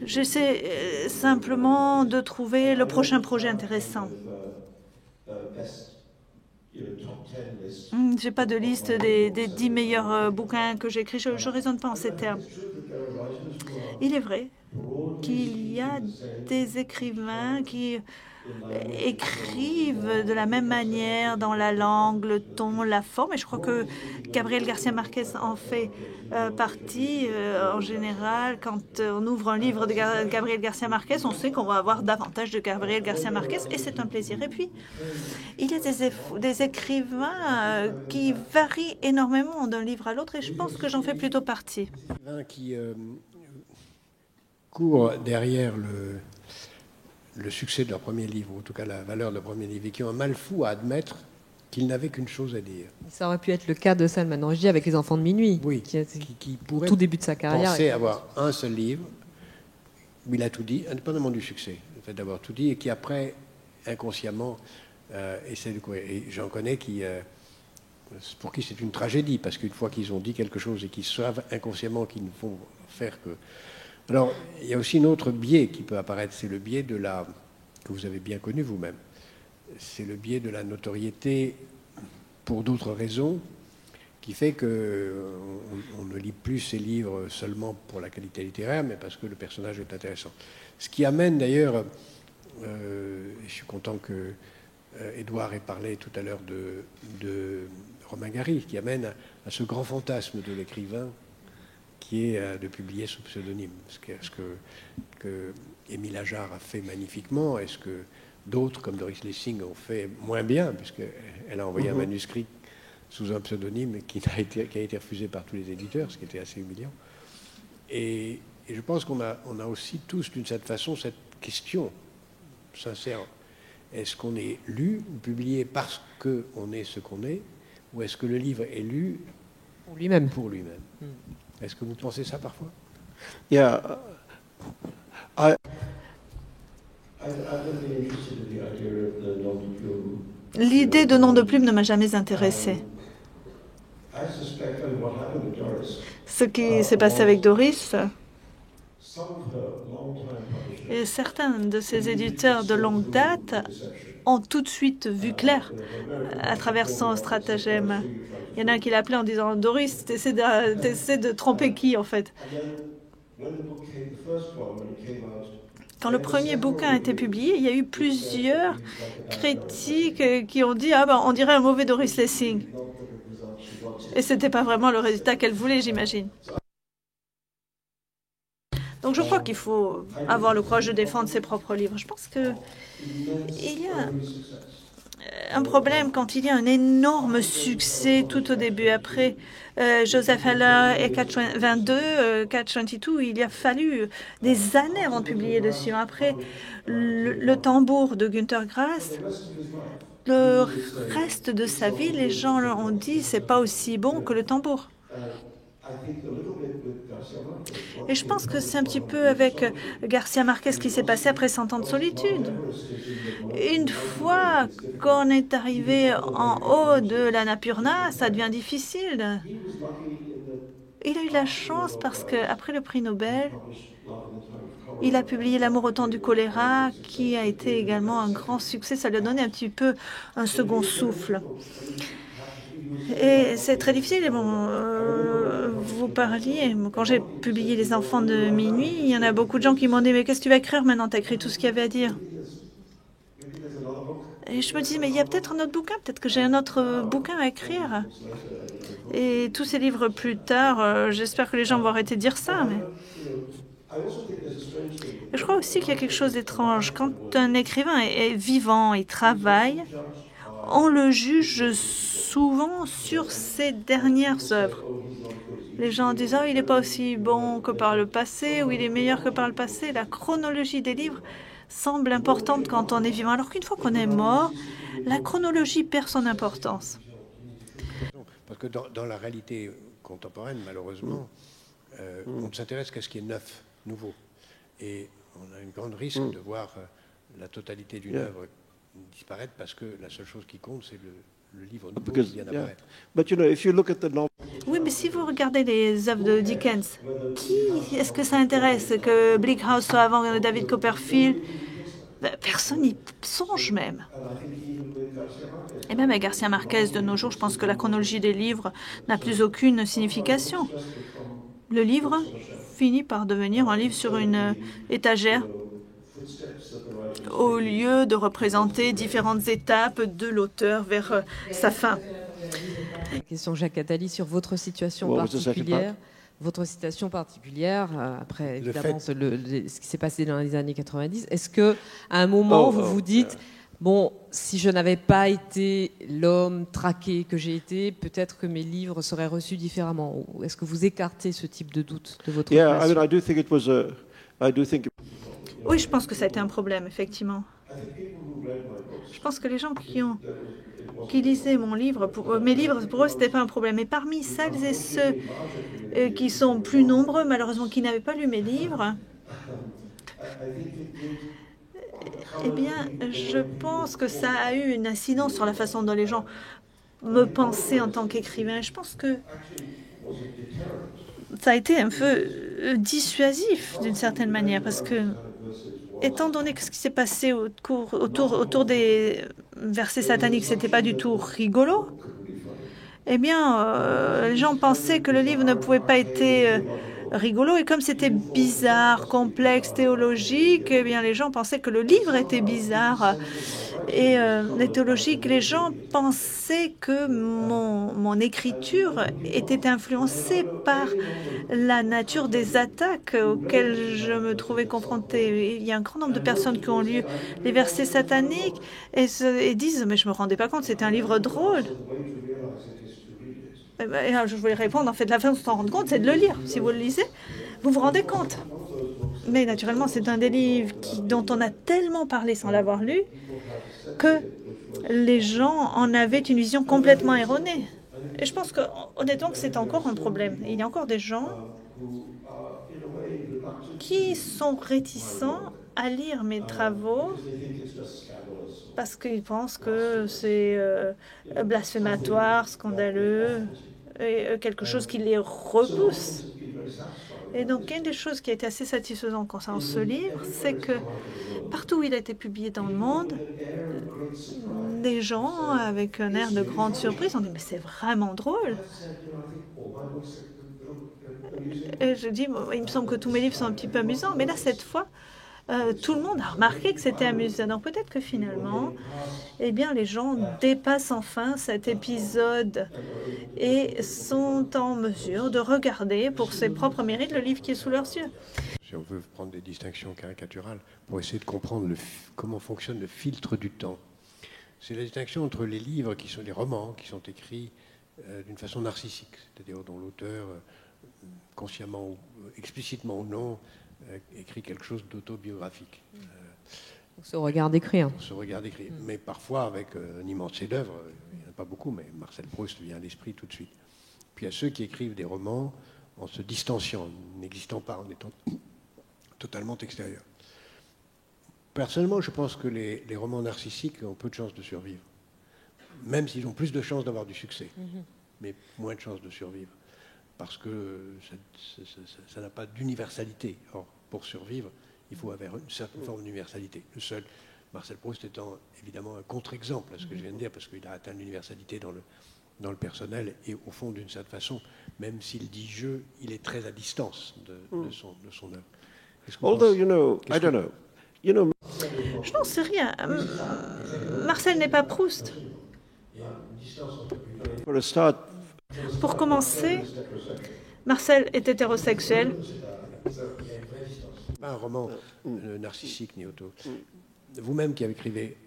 J'essaie simplement de trouver le prochain projet intéressant. Je n'ai pas de liste des 10 meilleurs bouquins que j'ai écrits. Je ne raisonne pas en ces termes. Il est vrai qu'il y a des écrivains qui écrivent de la même manière dans la langue, le ton, la forme. Et je crois que Gabriel García Márquez en fait partie. En général, quand on ouvre un livre de Gabriel García Márquez, on sait qu'on va avoir davantage de Gabriel García Márquez et c'est un plaisir. Et puis, il y a des écrivains qui varient énormément d'un livre à l'autre et je pense que j'en fais plutôt partie. Qui courent derrière le succès de leur premier livre, ou en tout cas la valeur de leur premier livre, et qui ont un mal fou à admettre qu'ils n'avaient qu'une chose à dire. Ça aurait pu être le cas de Salman Rushdie avec Les Enfants de minuit, oui, qui pourrait, tout début de sa carrière, penser avoir un seul livre où il a tout dit, indépendamment du succès, le fait d'avoir tout dit, et qui après, inconsciemment, essaie de courir. Et j'en connais pour qui c'est une tragédie, parce qu'une fois qu'ils ont dit quelque chose et qu'ils savent inconsciemment qu'ils ne vont faire que... Alors, il y a aussi un autre biais qui peut apparaître, c'est le biais que vous avez bien connu vous-même. C'est le biais de la notoriété pour d'autres raisons, qui fait qu'on ne lit plus ces livres seulement pour la qualité littéraire, mais parce que le personnage est intéressant. Ce qui amène d'ailleurs, je suis content que Édouard ait parlé tout à l'heure de Romain Gary, qui amène à ce grand fantasme de l'écrivain qui est de publier sous pseudonyme. Ce que Émile Ajar a fait magnifiquement, et ce que d'autres, comme Doris Lessing, ont fait moins bien, puisqu'elle a envoyé un manuscrit sous un pseudonyme qui a été refusé par tous les éditeurs, ce qui était assez humiliant. Et je pense qu'on a aussi tous, d'une certaine façon, cette question sincère. Est-ce qu'on est lu ou publié parce qu'on est ce qu'on est, ou est-ce que le livre est lu Pour lui-même. Pour lui-même. Est-ce que vous pensez ça parfois? Yeah. L'idée de nom de plume ne m'a jamais intéressée. Ce qui s'est passé avec Doris, et certains de ces éditeurs de longue date ont tout de suite vu clair à travers son stratagème. Il y en a un qui l'appelait en disant « Doris, t'essaies de tromper qui, en fait ?» Quand le premier bouquin a été publié, il y a eu plusieurs critiques qui ont dit « Ah ben, on dirait un mauvais Doris Lessing ». Et ce n'était pas vraiment le résultat qu'elle voulait, j'imagine. Donc je crois qu'il faut avoir le courage de défendre ses propres livres. Je pense qu'il y a un problème quand il y a un énorme succès tout au début. Après Joseph Heller et Catch-22, il a fallu des années avant de publier dessus. Après le tambour de Günter Grass, le reste de sa vie, les gens ont dit c'est pas aussi bon que le tambour. Et je pense que c'est un petit peu avec Garcia Marquez qui s'est passé après 100 ans de solitude. Une fois qu'on est arrivé en haut de l'Annapurna, ça devient difficile. Il a eu la chance parce qu'après le prix Nobel, il a publié L'amour au temps du choléra, qui a été également un grand succès. Ça lui a donné un petit peu un second souffle. Et c'est très difficile. Bon, vous parliez, quand j'ai publié Les enfants de minuit, il y en a beaucoup de gens qui m'ont dit « Mais qu'est-ce que tu vas écrire maintenant? Tu as écrit tout ce qu'il y avait à dire. » Et je me dis « Mais il y a peut-être un autre bouquin, peut-être que j'ai un autre bouquin à écrire. » Et tous ces livres plus tard, j'espère que les gens vont arrêter de dire ça. Mais je crois aussi qu'il y a quelque chose d'étrange. Quand un écrivain est vivant, il travaille, on le juge souvent sur ses dernières œuvres. Les gens disent « Ah, il n'est pas aussi bon que par le passé » ou « Il est meilleur que par le passé ». La chronologie des livres semble importante quand on est vivant, alors qu'une fois qu'on est mort, la chronologie perd son importance. Parce que dans la réalité contemporaine, malheureusement, on ne s'intéresse qu'à ce qui est neuf, nouveau. Et on a un grand risque de voir la totalité d'une œuvre disparaître parce que la seule chose qui compte, c'est le livre nouveau qui vient d'apparaître. Oui, mais si vous regardez les œuvres de Dickens, qui est-ce que ça intéresse que Bleak House soit avant David Copperfield? Personne n'y songe même. Et même avec Garcia Marquez de nos jours, je pense que la chronologie des livres n'a plus aucune signification. Le livre finit par devenir un livre sur une étagère au lieu de représenter différentes étapes de l'auteur vers sa fin. Question Jacques Attali sur votre situation particulière. Votre situation particulière, après évidemment ce qui s'est passé dans les années 90, est-ce qu'à un moment vous vous dites bon, si je n'avais pas été l'homme traqué que j'ai été, peut-être que mes livres seraient reçus différemment? Ou est-ce que vous écartez ce type de doute de votre relation? Oui, je pense que ça a été un problème, effectivement. Je pense que les gens qui lisaient mes livres, pour eux, ce n'était pas un problème. Et parmi celles et ceux qui sont plus nombreux, malheureusement, qui n'avaient pas lu mes livres, eh bien, je pense que ça a eu une incidence sur la façon dont les gens me pensaient en tant qu'écrivain. Je pense que ça a été un peu dissuasif, d'une certaine manière, parce que, étant donné que ce qui s'est passé autour des versets sataniques, c'était pas du tout rigolo, eh bien, les gens pensaient que le livre ne pouvait pas être rigolo. Et comme c'était bizarre, complexe, théologique, eh bien, les gens pensaient que le livre était bizarre et théologique. Les gens pensaient que mon écriture était influencée par la nature des attaques auxquelles je me trouvais confrontée. Il y a un grand nombre de personnes qui ont lu les versets sataniques et disent « Mais je me rendais pas compte, c'était un livre drôle ». Je voulais répondre, en fait, la façon de s'en rendre compte, c'est de le lire. Si vous le lisez, vous vous rendez compte. Mais naturellement, c'est un des livres dont on a tellement parlé sans l'avoir lu que les gens en avaient une vision complètement erronée. Et je pense que, honnêtement, que c'est encore un problème. Il y a encore des gens qui sont réticents à lire mes travaux parce qu'ils pensent que c'est blasphématoire, scandaleux, et quelque chose qui les repousse. Et donc, une des choses qui a été assez satisfaisante concernant ce livre, c'est que partout où il a été publié dans le monde, des gens, avec un air de grande surprise, ont dit « Mais c'est vraiment drôle !» Et je dis « Il me semble que tous mes livres sont un petit peu amusants. » Mais là, cette fois, tout le monde a remarqué que c'était amusant. Donc peut-être que finalement, eh bien, les gens dépassent enfin cet épisode et sont en mesure de regarder pour ses propres mérites le livre qui est sous leurs yeux. Si on veut prendre des distinctions caricaturales pour essayer de comprendre comment fonctionne le filtre du temps, c'est la distinction entre les livres qui sont les romans, qui sont écrits d'une façon narcissique, c'est-à-dire dont l'auteur, consciemment ou explicitement ou non, écrit quelque chose d'autobiographique. Ce regard d'écrire. Ce regard d'écrire. Mais parfois avec un immense chef-d'œuvre, il n'y en a pas beaucoup, mais Marcel Proust vient à l'esprit tout de suite. Puis il y a ceux qui écrivent des romans en se distanciant, n'existant pas, en étant totalement extérieurs. Personnellement, je pense que les romans narcissiques ont peu de chances de survivre, même s'ils ont plus de chances d'avoir du succès, mais moins de chances de survivre, parce que ça n'a pas d'universalité. Or, pour survivre, il faut avoir une certaine forme d'universalité. Le seul, Marcel Proust étant évidemment un contre-exemple à ce que je viens de dire, parce qu'il a atteint l'universalité dans le personnel, et au fond, d'une certaine façon, même s'il dit « je », il est très à distance de son œuvre. Although, I don't know. Je n'en sais rien. Marcel n'est pas Proust. For a start, Pour commencer, Marcel est hétérosexuel. Pas un roman narcissique ni auto. Vous-même qui écrivez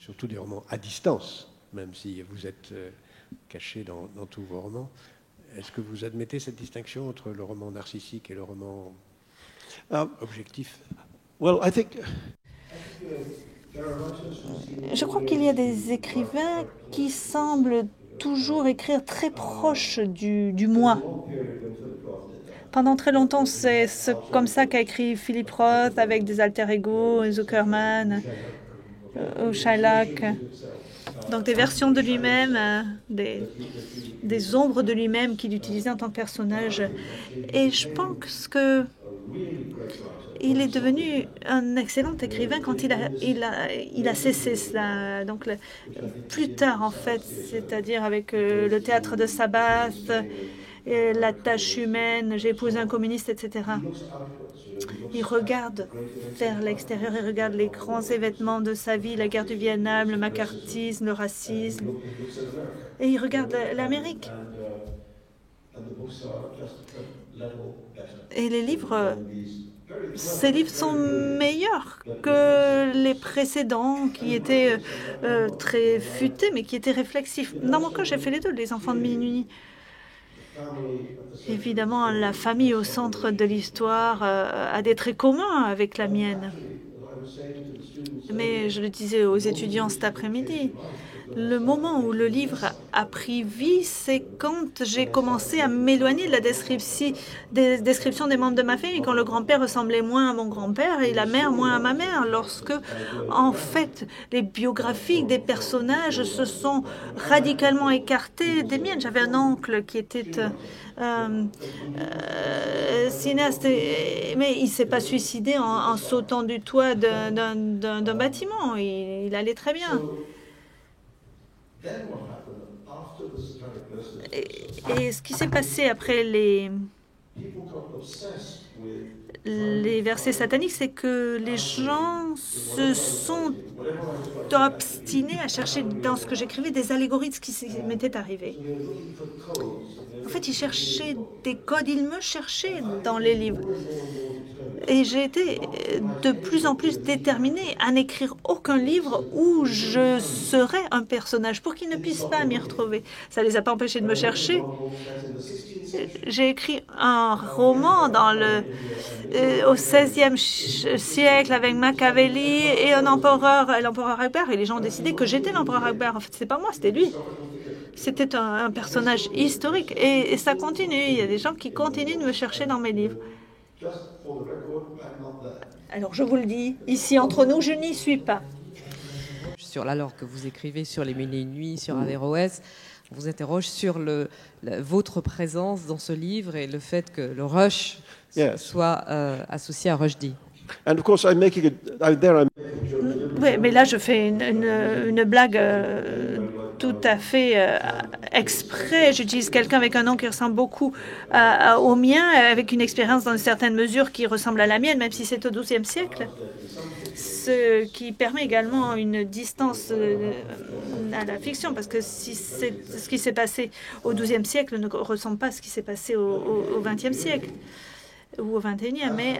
surtout des romans à distance, même si vous êtes caché dans tous vos romans, est-ce que vous admettez cette distinction entre le roman narcissique et le roman objectif? well, I think Je crois qu'il y a des écrivains qui semblent toujours écrire très proche du moi. Pendant très longtemps, c'est comme ça qu'a écrit Philip Roth avec des alter-ego, Zuckerman, ou Shylock. Donc des versions de lui-même, des ombres de lui-même qu'il utilisait en tant que personnage. Et je pense que il est devenu un excellent écrivain quand il a cessé cela. Donc plus tard, en fait, c'est-à-dire avec le théâtre de Sabbath, La tâche humaine, J'ai épousé un communiste, etc. Il regarde vers l'extérieur, il regarde les grands événements de sa vie, la guerre du Vietnam, le macartisme, le racisme, et il regarde l'Amérique. Et ces livres sont meilleurs que les précédents qui étaient très futés, mais qui étaient réflexifs. Dans mon cas, j'ai fait les deux, Les Enfants de minuit. Évidemment, la famille au centre de l'histoire a des traits communs avec la mienne. Mais je le disais aux étudiants cet après-midi, le moment où le livre a pris vie, c'est quand j'ai commencé à m'éloigner de la description des membres de ma famille, quand le grand-père ressemblait moins à mon grand-père et la mère moins à ma mère, lorsque, en fait, les biographies des personnages se sont radicalement écartées des miennes. J'avais un oncle qui était cinéaste, mais il ne s'est pas suicidé en sautant du toit d'un bâtiment. Il allait très bien. Et ce qui s'est passé après les versets sataniques, c'est que les gens se sont obstinés à chercher dans ce que j'écrivais des allégories de ce qui m'était arrivé. En fait, ils cherchaient des codes, ils me cherchaient dans les livres. Et j'ai été de plus en plus déterminée à n'écrire aucun livre où je serais un personnage pour qu'ils ne puissent pas m'y retrouver. Ça ne les a pas empêchés de me chercher. J'ai écrit un roman au XVIe siècle avec Machiavelli et l'empereur Akbar. Et les gens ont décidé que j'étais l'empereur Akbar. En fait, c'est pas moi, c'était lui. C'était un personnage historique. Et ça continue. Il y a des gens qui continuent de me chercher dans mes livres. Alors, je vous le dis, ici, entre nous, je n'y suis pas. Alors que vous écrivez sur les Mille et une nuits, sur Averroès, on vous interroge sur votre présence dans ce livre et le fait que le Rush soit associé à Rushdie. And of course, I'm making Oui, mais là, je fais une blague tout à fait exprès. J'utilise quelqu'un avec un nom qui ressemble beaucoup au mien, avec une expérience dans une certaine mesure qui ressemble à la mienne, même si c'est au XIIe siècle. Ce qui permet également une distance à la fiction, parce que si ce qui s'est passé au XIIe siècle ne ressemble pas à ce qui s'est passé au XXe siècle ou au XXIe. Mais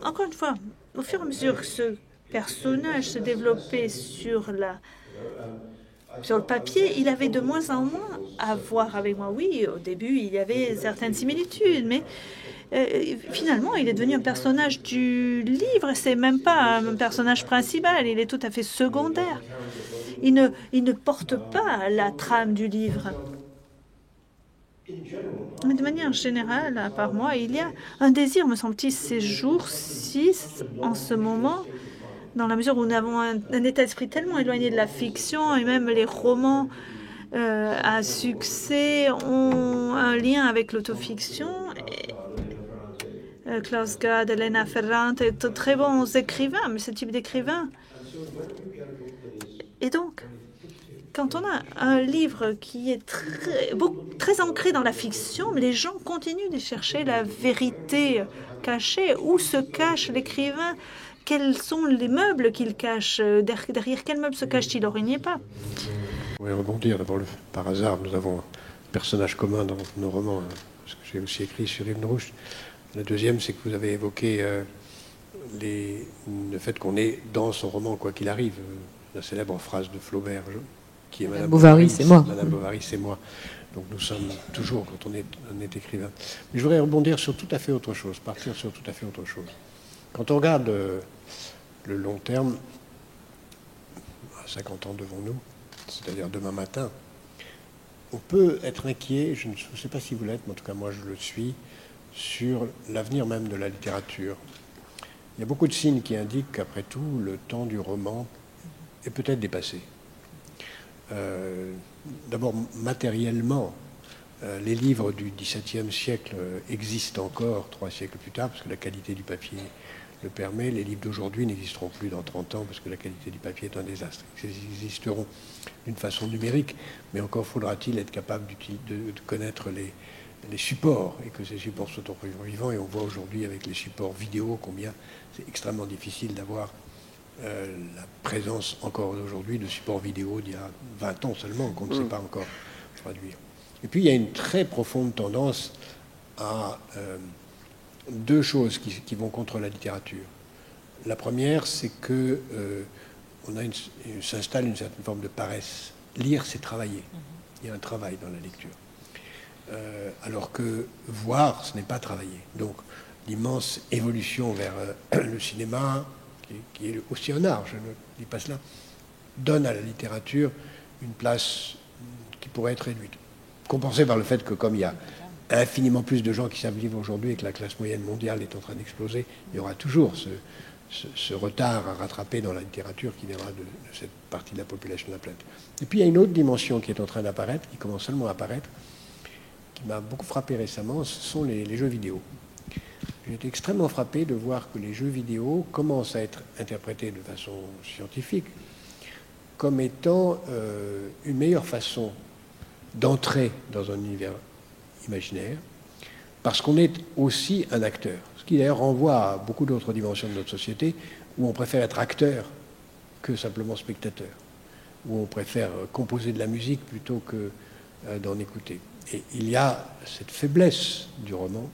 encore une fois, au fur et à mesure que ce personnage se développait sur le papier, il avait de moins en moins à voir avec moi. Oui, au début, il y avait certaines similitudes, mais finalement, il est devenu un personnage du livre. C'est même pas un personnage principal, il est tout à fait secondaire. Il ne porte pas la trame du livre. Mais de manière générale, à part moi, il y a un désir, me semble-t-il, ces jours-ci, en ce moment, dans la mesure où nous avons un état d'esprit tellement éloigné de la fiction, et même les romans à succès ont un lien avec l'autofiction. Klaus Gad, Elena Ferrante, de très bons écrivains, mais ce type d'écrivain. Et donc, quand on a un livre qui est très ancré dans la fiction, mais les gens continuent de chercher la vérité cachée. Où se cache l'écrivain? Quels sont les meubles qu'il cache? Derrière quels meubles se cache-t-il? Or, il n'y est pas. Je voudrais rebondir. D'abord, par hasard, nous avons un personnage commun dans nos romans, parce que j'ai aussi écrit sur Ibn Rushd. La deuxième, c'est que vous avez évoqué le fait qu'on est dans son roman, quoi qu'il arrive. La célèbre phrase de Flaubert, qui est Madame Bovary, c'est moi. Madame Bovary, c'est moi. Donc nous sommes toujours, quand on est écrivain. Mais je voudrais rebondir sur tout à fait autre chose, partir sur tout à fait autre chose. Quand on regarde le long terme, à 50 ans devant nous, c'est-à-dire demain matin, on peut être inquiet, je ne sais pas si vous l'êtes, mais en tout cas moi je le suis, sur l'avenir même de la littérature. Il y a beaucoup de signes qui indiquent qu'après tout, le temps du roman est peut-être dépassé. D'abord, matériellement, les livres du XVIIe siècle existent encore 3 siècles plus tard, parce que la qualité du papier le permet. Les livres d'aujourd'hui n'existeront plus dans 30 ans, parce que la qualité du papier est un désastre. Ils existeront d'une façon numérique, mais encore faudra-t-il être capable de connaître les supports, et que ces supports sont encore vivants. Et on voit aujourd'hui avec les supports vidéo combien c'est extrêmement difficile d'avoir la présence encore aujourd'hui de supports vidéo d'il y a 20 ans seulement, qu'on ne sait pas encore traduire. Et puis il y a une très profonde tendance à deux choses qui vont contre la littérature. La première, c'est que s'installe une certaine forme de paresse. Lire, c'est travailler. Il y a un travail dans la lecture. Alors que voir, ce n'est pas travailler. Donc l'immense évolution vers le cinéma, qui est aussi un art, je ne dis pas cela, donne à la littérature une place qui pourrait être réduite. Compensée par le fait que comme il y a infiniment plus de gens qui savent lire aujourd'hui et que la classe moyenne mondiale est en train d'exploser, il y aura toujours ce retard à rattraper dans la littérature qui viendra de cette partie de la population de la planète. Et puis il y a une autre dimension qui est en train d'apparaître, qui commence seulement à apparaître, qui m'a beaucoup frappé récemment, ce sont les jeux vidéo. J'ai été extrêmement frappé de voir que les jeux vidéo commencent à être interprétés de façon scientifique comme étant une meilleure façon d'entrer dans un univers imaginaire, parce qu'on est aussi un acteur. Ce qui d'ailleurs renvoie à beaucoup d'autres dimensions de notre société, où on préfère être acteur que simplement spectateur, où on préfère composer de la musique plutôt que d'en écouter. Et il y a cette faiblesse du roman,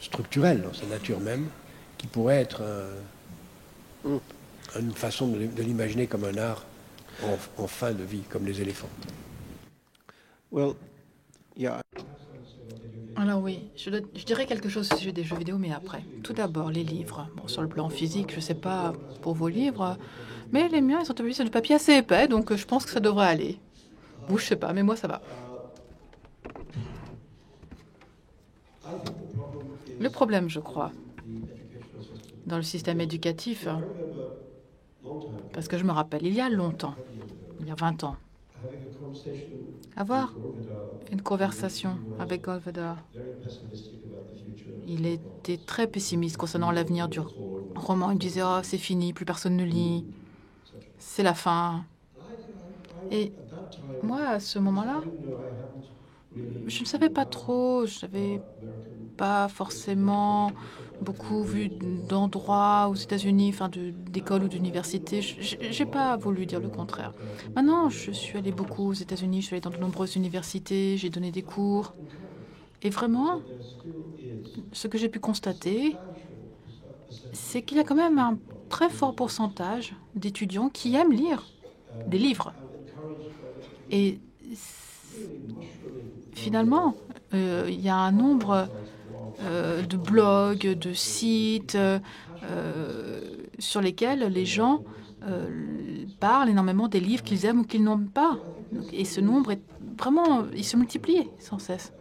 structurelle dans sa nature même, qui pourrait être une façon de l'imaginer comme un art en fin de vie, comme les éléphants. Well, yeah. Alors oui, je dirais quelque chose au sujet des jeux vidéo, mais après. Tout d'abord, les livres. Bon, sur le plan physique, je ne sais pas pour vos livres, mais les miens, ils sont appuyés sur du papier assez épais, donc je pense que ça devrait aller. Vous, je sais pas, mais moi, ça va. Le problème, je crois, dans le système éducatif, parce que je me rappelle, il y a longtemps, il y a 20 ans, avoir une conversation avec Golvedar. Il était très pessimiste concernant l'avenir du roman. Il disait « Oh, c'est fini, plus personne ne lit, c'est la fin ». Et moi, à ce moment-là, je ne savais pas trop, je n'avais pas forcément beaucoup vu d'endroits aux États-Unis, enfin d'écoles ou d'universités. Je n'ai pas voulu dire le contraire. Maintenant, je suis allée beaucoup aux États-Unis, je suis allée dans de nombreuses universités, j'ai donné des cours. Et vraiment, ce que j'ai pu constater, c'est qu'il y a quand même un très fort pourcentage d'étudiants qui aiment lire des livres. Et finalement, il y a un nombre de blogs, de sites sur lesquels les gens parlent énormément des livres qu'ils aiment ou qu'ils n'aiment pas. Et ce nombre est vraiment, il se multiplie sans cesse.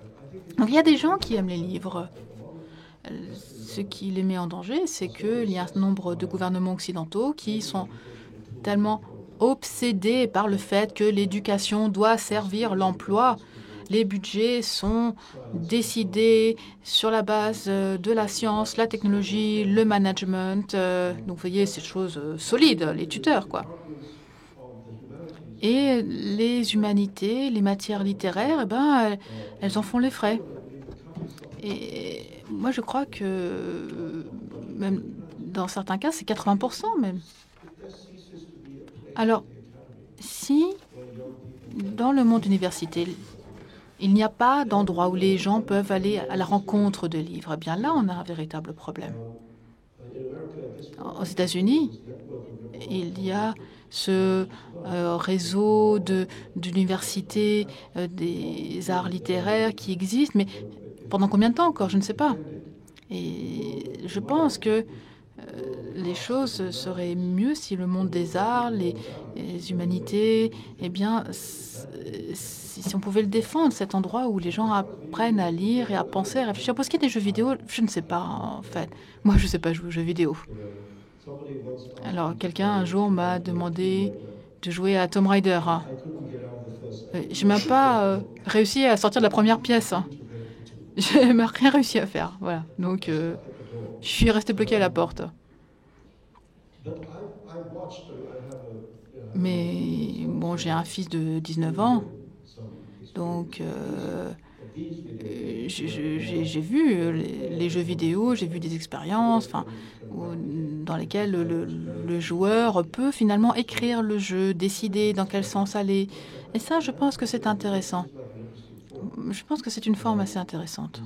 Donc il y a des gens qui aiment les livres. Ce qui les met en danger, c'est qu'il y a un nombre de gouvernements occidentaux qui sont tellement obsédés par le fait que l'éducation doit servir l'emploi. Les budgets sont décidés sur la base de la science, la technologie, le management. Donc, vous voyez, ces choses solides, les tuteurs, quoi. Et les humanités, les matières littéraires, eh ben, elles en font les frais. Et moi, je crois que, même dans certains cas, c'est 80% même. Alors, si dans le monde universitaire, il n'y a pas d'endroit où les gens peuvent aller à la rencontre de livres, eh bien là, on a un véritable problème. Aux États-Unis, il y a ce réseau d'universités des arts littéraires qui existe, mais pendant combien de temps encore, je ne sais pas. Et je pense que les choses seraient mieux si le monde des arts, les humanités, eh bien, si on pouvait le défendre, cet endroit où les gens apprennent à lire et à penser, à réfléchir. Pour ce qui est des jeux vidéo, je ne sais pas, en fait. Moi, je ne sais pas jouer aux jeux vidéo. Alors, quelqu'un, un jour, m'a demandé de jouer à Tomb Raider. Je n'ai même pas réussi à sortir de la première pièce. Je n'ai rien réussi à faire. Voilà. Donc, je suis resté bloqué à la porte. Mais bon, j'ai un fils de 19 ans. Donc, j'ai vu les jeux vidéo, j'ai vu des expériences dans lesquelles le joueur peut finalement écrire le jeu, décider dans quel sens aller. Et ça, je pense que c'est intéressant. Je pense que c'est une forme assez intéressante.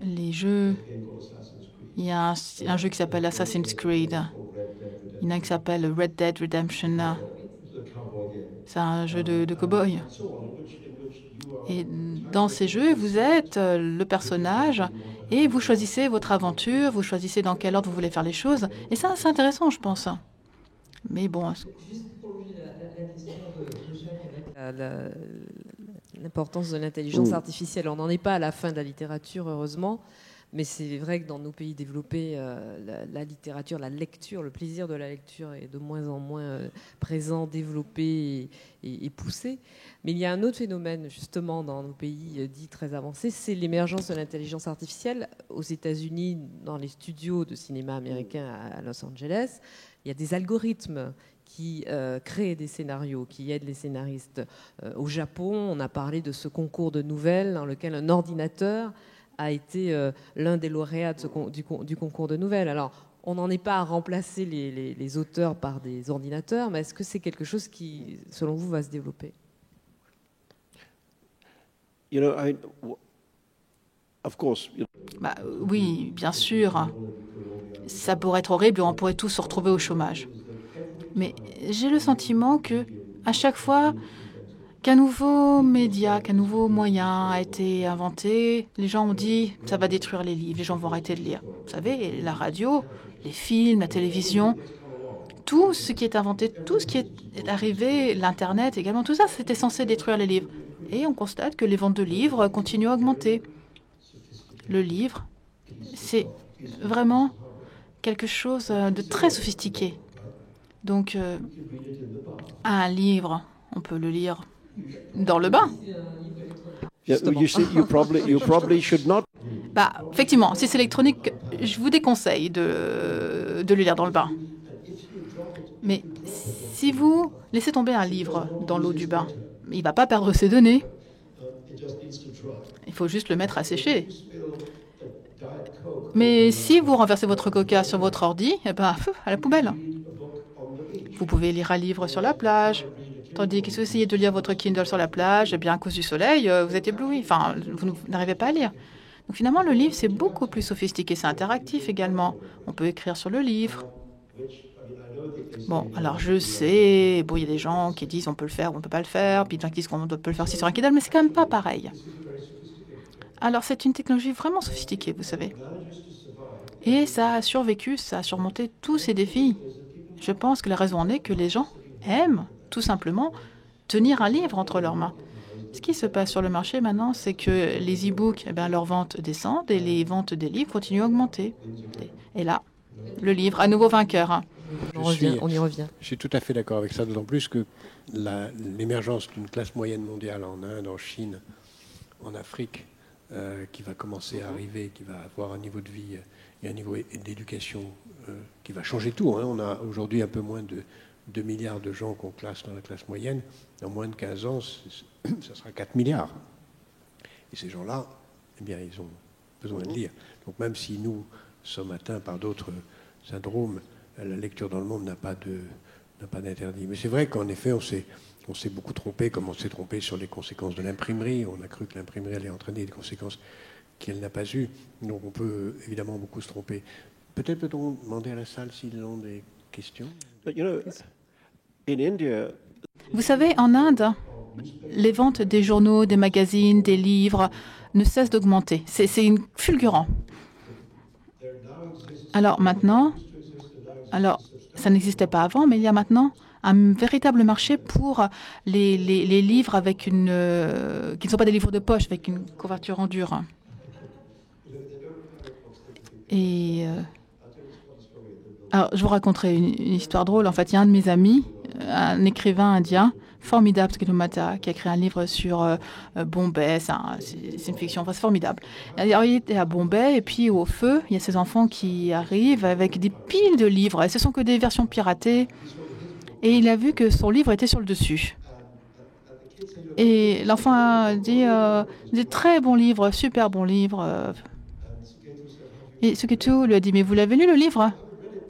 Les jeux... Il y a un jeu qui s'appelle Assassin's Creed. Il y en a un qui s'appelle Red Dead Redemption. C'est un jeu de cow-boy. Et dans ces jeux, vous êtes le personnage et vous choisissez votre aventure, vous choisissez dans quel ordre vous voulez faire les choses. Et ça, c'est intéressant, je pense. Mais bon... L'importance de l'intelligence artificielle. On n'en est pas à la fin de la littérature, heureusement. Mais c'est vrai que dans nos pays développés, la littérature, la lecture, le plaisir de la lecture est de moins en moins présent, développé et poussé. Mais il y a un autre phénomène, justement, dans nos pays dits très avancés, c'est l'émergence de l'intelligence artificielle. Aux États-Unis, dans les studios de cinéma américains à Los Angeles, il y a des algorithmes qui crée des scénarios, qui aide les scénaristes. Au Japon, on a parlé de ce concours de nouvelles dans lequel un ordinateur a été l'un des lauréats du concours de nouvelles. Alors, on n'en est pas à remplacer les auteurs par des ordinateurs, mais est-ce que c'est quelque chose qui, selon vous, va se développer? Oui, bien sûr. Ça pourrait être horrible, on pourrait tous se retrouver au chômage. Mais j'ai le sentiment que à chaque fois qu'un nouveau média, qu'un nouveau moyen a été inventé, les gens ont dit « ça va détruire les livres, les gens vont arrêter de lire ». Vous savez, la radio, les films, la télévision, tout ce qui est inventé, tout ce qui est arrivé, l'Internet également, tout ça, c'était censé détruire les livres. Et on constate que les ventes de livres continuent à augmenter. Le livre, c'est vraiment quelque chose de très sophistiqué. Donc, un livre, on peut le lire dans le bain. Effectivement, si c'est électronique, je vous déconseille de le lire dans le bain. Mais si vous laissez tomber un livre dans l'eau du bain, il ne va pas perdre ses données. Il faut juste le mettre à sécher. Mais si vous renversez votre coca sur votre ordi, à la poubelle. Vous pouvez lire un livre sur la plage, tandis que si vous essayez de lire votre Kindle sur la plage, eh bien, à cause du soleil, vous êtes ébloui. Enfin, vous n'arrivez pas à lire. Donc finalement, le livre, c'est beaucoup plus sophistiqué. C'est interactif également. On peut écrire sur le livre. Bon, alors je sais, il y a des gens qui disent on peut le faire ou on ne peut pas le faire, puis des gens qui disent qu'on peut le faire aussi sur un Kindle, mais c'est quand même pas pareil. Alors c'est une technologie vraiment sophistiquée, vous savez. Et ça a survécu, ça a surmonté tous ces défis. Je pense que la raison en est que les gens aiment tout simplement tenir un livre entre leurs mains. Ce qui se passe sur le marché maintenant, c'est que les e-books, leurs ventes descendent et les ventes des livres continuent à augmenter. Et là, le livre, à nouveau vainqueur. On y revient. Je suis tout à fait d'accord avec ça, d'autant plus que l'émergence d'une classe moyenne mondiale en Inde, en Chine, en Afrique, qui va commencer à arriver, qui va avoir un niveau de vie et un niveau d'éducation qui va changer tout. On a aujourd'hui un peu moins de 2 milliards de gens qu'on classe dans la classe moyenne. Dans moins de 15 ans, ça sera 4 milliards. Et ces gens-là, ils ont besoin de lire. Donc même si nous sommes atteints par d'autres syndromes, la lecture dans le monde n'a pas d'interdit. Mais c'est vrai qu'en effet, on s'est beaucoup trompé, comme on s'est trompé sur les conséquences de l'imprimerie. On a cru que l'imprimerie allait entraîner des conséquences qu'elle n'a pas eues. Donc on peut évidemment beaucoup se tromper. Peut-être peut-on demander à la salle s'ils ont des questions. Vous savez, en Inde, les ventes des journaux, des magazines, des livres ne cessent d'augmenter. C'est fulgurant. Alors maintenant, ça n'existait pas avant, mais il y a maintenant un véritable marché pour les livres avec qui ne sont pas des livres de poche, avec une couverture en dur. Et alors, je vous raconterai une histoire drôle. En fait, il y a un de mes amis, un écrivain indien, formidable, Skinumata, qui a écrit un livre sur Bombay. C'est une fiction, c'est formidable. Alors, il était à Bombay, et puis au feu, il y a ses enfants qui arrivent avec des piles de livres. Et ce sont que des versions piratées. Et il a vu que son livre était sur le dessus. Et l'enfant a dit des très bons livres, super bons livres. Et Suketu lui a dit, mais vous l'avez lu le livre?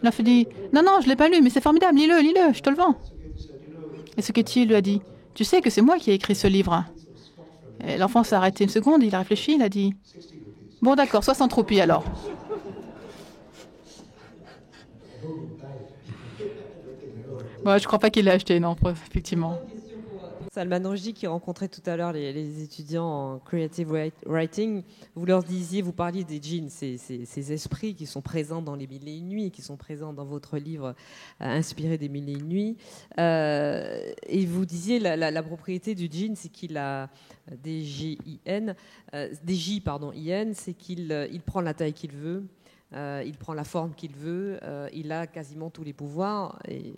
L'enfant dit, non, je ne l'ai pas lu, mais c'est formidable, lis-le, je te le vends. Et Suketu lui a dit, tu sais que c'est moi qui ai écrit ce livre. Et l'enfant s'est arrêté une seconde, il a réfléchi, il a dit, bon d'accord, 60 roupies alors. Bon, je ne crois pas qu'il l'a acheté, non, effectivement. Salman Rushdie, qui rencontrait tout à l'heure les étudiants en creative writing, vous parliez des djinns, ces esprits qui sont présents dans les Mille et une nuits, qui sont présents dans votre livre inspiré des Mille et une nuits. Et vous disiez la propriété du djinn, c'est qu'il a D-J-I-N, c'est qu'il prend la taille qu'il veut, il prend la forme qu'il veut, il a quasiment tous les pouvoirs. Et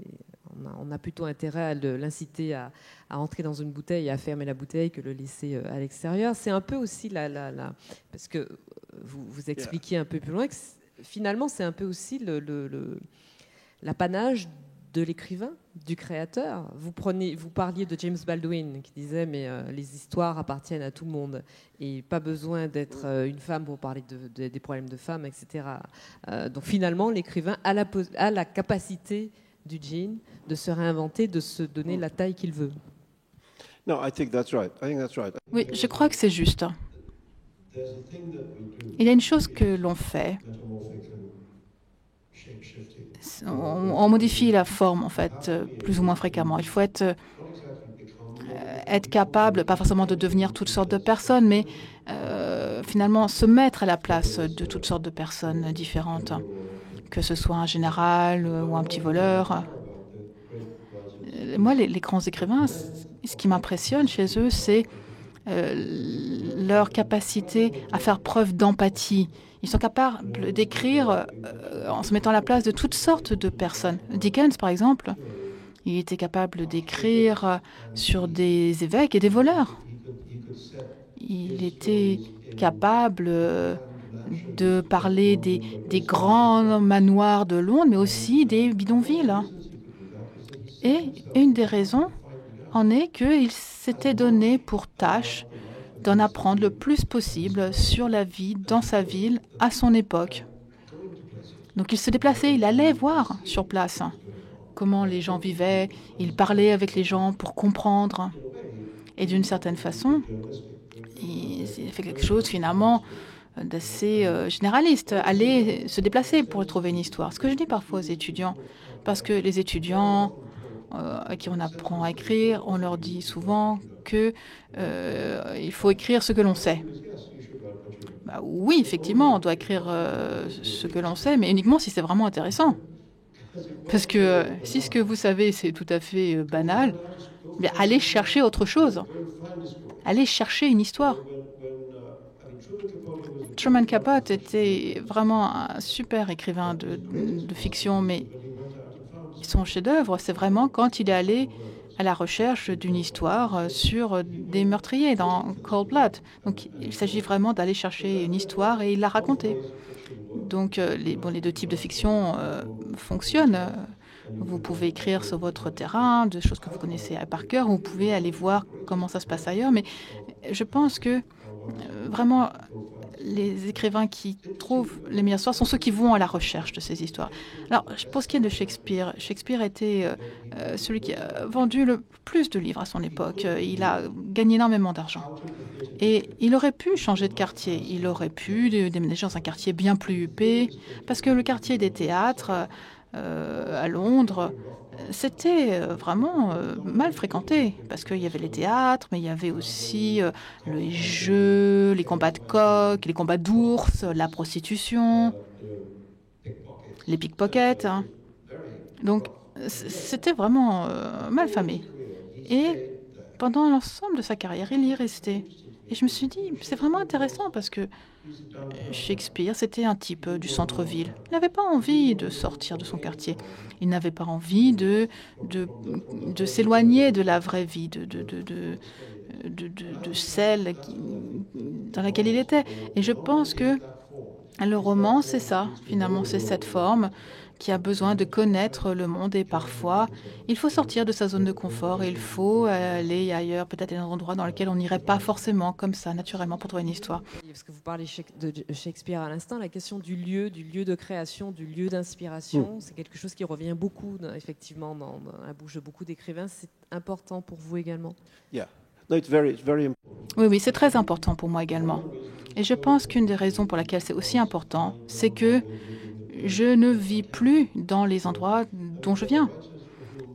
on a plutôt intérêt à l'inciter à entrer dans une bouteille et à fermer la bouteille que le laisser à l'extérieur. C'est un peu aussi parce que vous expliquiez un peu plus loin que finalement c'est un peu aussi l'apanage de l'écrivain, du créateur. Vous parliez de James Baldwin qui disait mais les histoires appartiennent à tout le monde et pas besoin d'être une femme pour parler des problèmes de femmes, etc. Donc finalement, l'écrivain a la capacité du djinn de se réinventer, de se donner la taille qu'il veut. No, I think that's right. Oui, je crois que c'est juste. Il y a une chose que l'on fait. On modifie la forme, en fait, plus ou moins fréquemment. Il faut être capable, pas forcément de devenir toutes sortes de personnes, mais finalement se mettre à la place de toutes sortes de personnes différentes, que ce soit un général ou un petit voleur. Moi, les grands écrivains, ce qui m'impressionne chez eux, c'est leur capacité à faire preuve d'empathie. Ils sont capables d'écrire en se mettant à la place de toutes sortes de personnes. Dickens, par exemple, il était capable d'écrire sur des évêques et des voleurs. Il était capable de parler des grands manoirs de Londres, mais aussi des bidonvilles. Et une des raisons en est qu'il s'était donné pour tâche d'en apprendre le plus possible sur la vie dans sa ville à son époque. Donc il se déplaçait, il allait voir sur place comment les gens vivaient, il parlait avec les gens pour comprendre. Et d'une certaine façon, il fait quelque chose finalement d'assez généraliste, aller se déplacer pour trouver une histoire. Ce que je dis parfois aux étudiants, parce que les étudiants à qui on apprend à écrire, on leur dit souvent qu'il faut écrire ce que l'on sait. Bah, oui, effectivement, on doit écrire ce que l'on sait, mais uniquement si c'est vraiment intéressant. Parce que si ce que vous savez, c'est tout à fait banal, bien, allez chercher autre chose. Allez chercher une histoire. Truman Capote était vraiment un super écrivain de fiction, mais son chef-d'œuvre, c'est vraiment quand il est allé à la recherche d'une histoire sur des meurtriers dans Cold Blood. Donc, il s'agit vraiment d'aller chercher une histoire et il la raconter. Donc, les deux types de fiction fonctionnent. Vous pouvez écrire sur votre terrain, des choses que vous connaissez par cœur, ou vous pouvez aller voir comment ça se passe ailleurs. Mais je pense que vraiment, les écrivains qui trouvent les meilleures histoires sont ceux qui vont à la recherche de ces histoires. Alors, pour ce qui est de Shakespeare, Shakespeare était celui qui a vendu le plus de livres à son époque. Il a gagné énormément d'argent. Et il aurait pu changer de quartier. Il aurait pu déménager dans un quartier bien plus huppé, parce que le quartier des théâtres à Londres, c'était vraiment mal fréquenté, parce qu'il y avait les théâtres, mais il y avait aussi les jeux, les combats de coqs, les combats d'ours, la prostitution, les pickpockets. Donc, c'était vraiment mal famé. Et pendant l'ensemble de sa carrière, il y est resté. Et je me suis dit, c'est vraiment intéressant parce que Shakespeare, c'était un type du centre-ville. Il n'avait pas envie de sortir de son quartier. Il n'avait pas envie de s'éloigner de la vraie vie, de celle dans laquelle il était. Et je pense que le roman, c'est ça, finalement, c'est cette forme qui a besoin de connaître le monde et parfois, il faut sortir de sa zone de confort et il faut aller ailleurs, peut-être à un endroit dans lequel on n'irait pas forcément comme ça, naturellement, pour trouver une histoire. Parce que vous parlez de Shakespeare à l'instant, la question du lieu de création, du lieu d'inspiration, c'est quelque chose qui revient beaucoup, effectivement, dans la bouche de beaucoup d'écrivains. C'est important pour vous également? Yeah. No, it's very Oui, c'est très important pour moi également. Et je pense qu'une des raisons pour laquelle c'est aussi important, c'est que je ne vis plus dans les endroits dont je viens.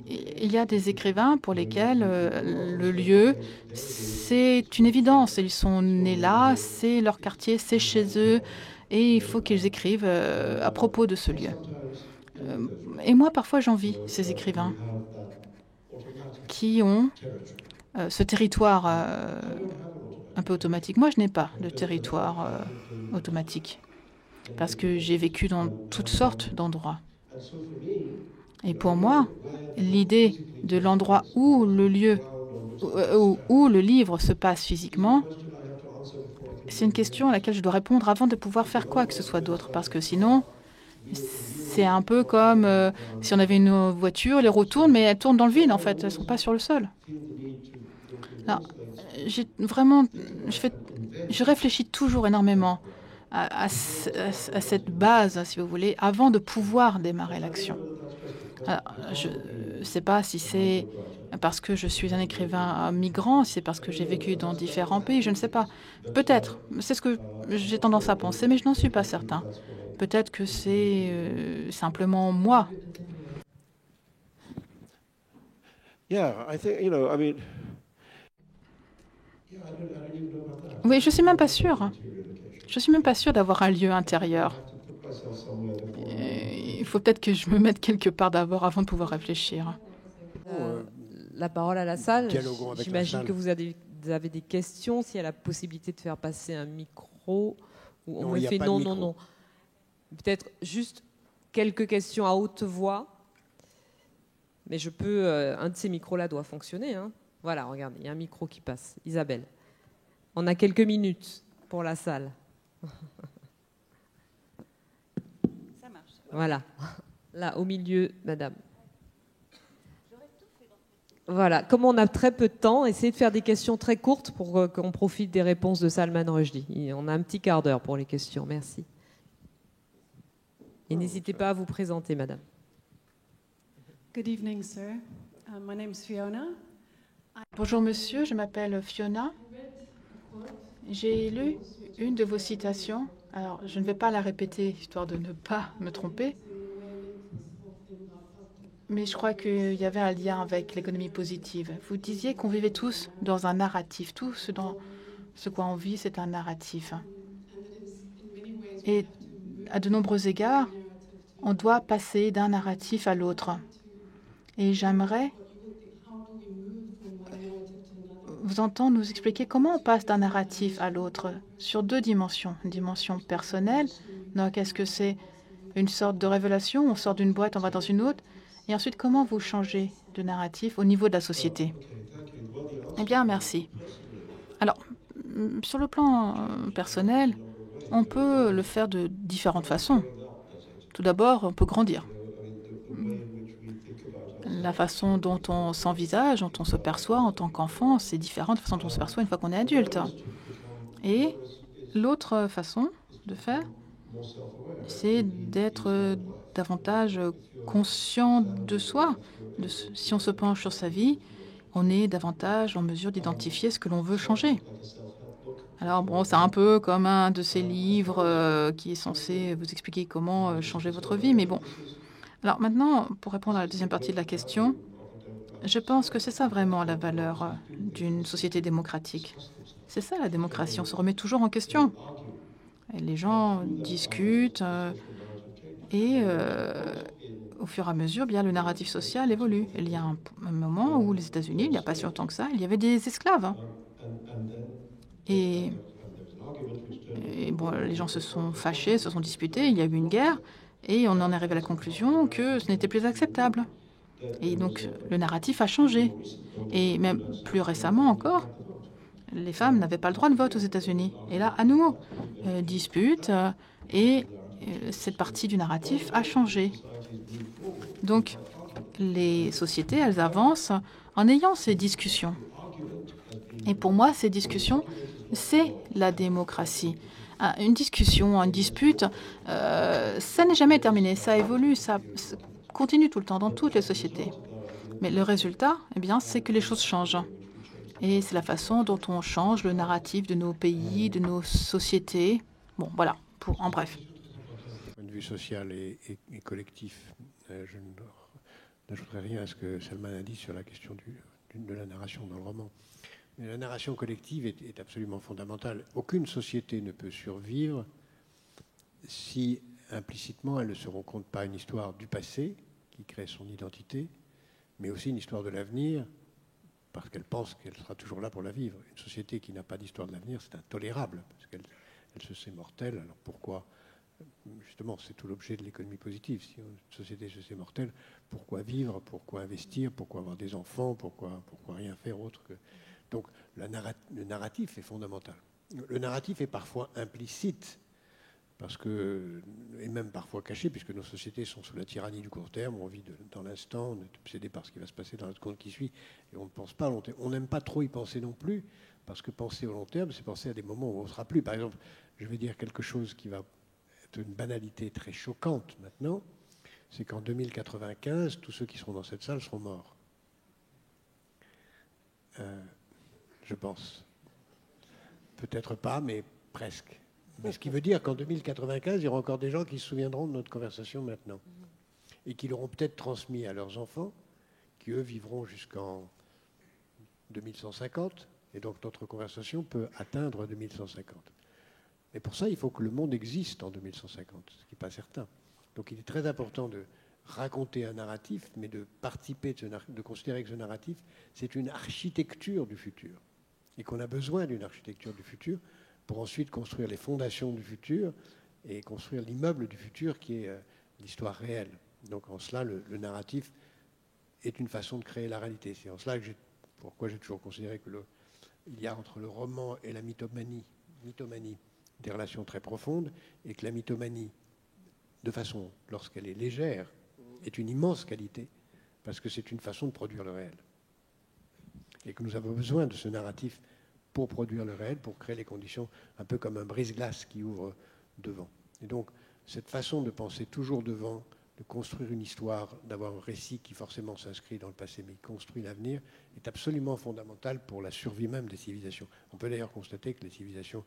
Il y a des écrivains pour lesquels le lieu, c'est une évidence. Ils sont nés là, c'est leur quartier, c'est chez eux, et il faut qu'ils écrivent à propos de ce lieu. Et moi, parfois, j'envie ces écrivains qui ont ce territoire un peu automatique. Moi, je n'ai pas de territoire automatique parce que j'ai vécu dans toutes sortes d'endroits. Et pour moi, l'idée de l'endroit où le lieu, où le livre se passe physiquement, c'est une question à laquelle je dois répondre avant de pouvoir faire quoi que ce soit d'autre. Parce que sinon, C'est un peu comme si on avait une voiture, les roues tournent, mais elles tournent dans le vide, en fait. Elles ne sont pas sur le sol. Alors, je réfléchis toujours énormément à cette base, si vous voulez, avant de pouvoir démarrer l'action. Alors, je ne sais pas si c'est parce que je suis un écrivain migrant, si c'est parce que j'ai vécu dans différents pays, je ne sais pas. Peut-être, c'est ce que j'ai tendance à penser, mais je n'en suis pas certain. Peut-être que c'est simplement moi. Yeah, I think, you know, I mean, Oui, je suis même pas sûre. Je suis même pas sûre d'avoir un lieu intérieur. Il faut peut-être que je me mette quelque part d'abord avant de pouvoir réfléchir. La parole à la salle. Dialoguons avec la J'imagine salle. que vous avez des questions. S'il y a la possibilité de faire passer un micro, ou on Non, me il y a fait pas de non, micro. non, non. Peut-être juste quelques questions à haute voix. Mais je peux. Un de ces micros-là doit fonctionner. Hein. Voilà, regardez, il y a un micro qui passe. Isabelle. On a quelques minutes pour la salle. Ça marche. Voilà. Là, au milieu, madame. Voilà. Comme on a très peu de temps, essayez de faire des questions très courtes pour qu'on profite des réponses de Salman Rushdie. On a un petit quart d'heure pour les questions. Merci. Et n'hésitez pas à vous présenter, madame. Good evening, sir. My name's Fiona. Bonjour monsieur, je m'appelle Fiona. J'ai lu une de vos citations. Alors, je ne vais pas la répéter, histoire de ne pas me tromper. Mais je crois qu'il y avait un lien avec l'économie positive. Vous disiez qu'on vivait tous dans un narratif. Tout ce dans ce quoi on vit, c'est un narratif. Et à de nombreux égards, on doit passer d'un narratif à l'autre. Et j'aimerais vous entendre nous expliquer comment on passe d'un narratif à l'autre sur deux dimensions. Une dimension personnelle, donc est-ce que c'est une sorte de révélation, on sort d'une boîte, on va dans une autre, et ensuite comment vous changez de narratif au niveau de la société? Eh bien, merci. Alors, sur le plan personnel, on peut le faire de différentes façons. Tout d'abord, on peut grandir. La façon dont on s'envisage, dont on se perçoit en tant qu'enfant, c'est différent de la façon dont on se perçoit une fois qu'on est adulte. Et l'autre façon de faire, c'est d'être davantage conscient de soi. Si on se penche sur sa vie, on est davantage en mesure d'identifier ce que l'on veut changer. Alors bon, c'est un peu comme un de ces livres qui est censé vous expliquer comment changer votre vie, mais bon. Alors maintenant, pour répondre à la deuxième partie de la question, je pense que c'est ça vraiment la valeur d'une société démocratique. C'est ça la démocratie, on se remet toujours en question. Et les gens discutent et au fur et à mesure, bien, le narratif social évolue. Il y a un moment où les États-Unis, il n'y a pas si longtemps que ça, il y avait des esclaves. Hein. Et bon, les gens se sont fâchés, se sont disputés, il y a eu une guerre. Et on en est arrivé à la conclusion que ce n'était plus acceptable. Et donc, le narratif a changé. Et même plus récemment encore, les femmes n'avaient pas le droit de vote aux États-Unis. Et là, à nouveau, dispute, et cette partie du narratif a changé. Donc, les sociétés, elles avancent en ayant ces discussions. Et pour moi, ces discussions, c'est la démocratie. Une discussion, une dispute, ça n'est jamais terminé, ça évolue, ça continue tout le temps dans toutes les sociétés. Mais le résultat, eh bien, c'est que les choses changent. Et c'est la façon dont on change le narratif de nos pays, de nos sociétés. Bon, voilà, en bref. Du point de vue social et collectif, je n'ajouterai rien à ce que Salman a dit sur la question de la narration dans le roman. Mais la narration collective est absolument fondamentale. Aucune société ne peut survivre si implicitement elle ne se rend compte pas une histoire du passé qui crée son identité, mais aussi une histoire de l'avenir parce qu'elle pense qu'elle sera toujours là pour la vivre. Une société qui n'a pas d'histoire de l'avenir, c'est intolérable parce qu'elle se sait mortelle. Alors pourquoi? Justement, c'est tout l'objet de l'économie positive. Si une société se sait mortelle, pourquoi vivre? Pourquoi investir? Pourquoi avoir des enfants? Pourquoi rien faire autre que... Donc le narratif est fondamental. Le narratif est parfois implicite parce que, et même parfois cachés, puisque nos sociétés sont sous la tyrannie du court terme, on vit dans l'instant, on est obsédé par ce qui va se passer dans la seconde qui suit, et on ne pense pas à long terme. On n'aime pas trop y penser non plus, parce que penser au long terme, c'est penser à des moments où on ne sera plus. Par exemple, je vais dire quelque chose qui va être une banalité très choquante maintenant, c'est qu'en 2095, tous ceux qui seront dans cette salle seront morts. Je pense. Peut-être pas, mais presque. Mais ce qui veut dire qu'en 2095, il y aura encore des gens qui se souviendront de notre conversation maintenant. Et qui l'auront peut-être transmis à leurs enfants, qui eux vivront jusqu'en 2150. Et donc notre conversation peut atteindre 2150. Mais pour ça, il faut que le monde existe en 2150, ce qui n'est pas certain. Donc il est très important de raconter un narratif, mais de participer, de considérer que ce narratif, c'est une architecture du futur. Et qu'on a besoin d'une architecture du futur pour ensuite construire les fondations du futur et construire l'immeuble du futur qui est l'histoire réelle. Donc en cela, le narratif est une façon de créer la réalité. C'est en cela que pourquoi j'ai toujours considéré que il y a entre le roman et la mythomanie des relations très profondes, et que la mythomanie, de façon, lorsqu'elle est légère, est une immense qualité, parce que c'est une façon de produire le réel. Et que nous avons besoin de ce narratif pour produire le réel, pour créer les conditions, un peu comme un brise-glace qui ouvre devant. Et donc, cette façon de penser toujours devant, de construire une histoire, d'avoir un récit qui forcément s'inscrit dans le passé, mais qui construit l'avenir, est absolument fondamentale pour la survie même des civilisations. On peut d'ailleurs constater que les civilisations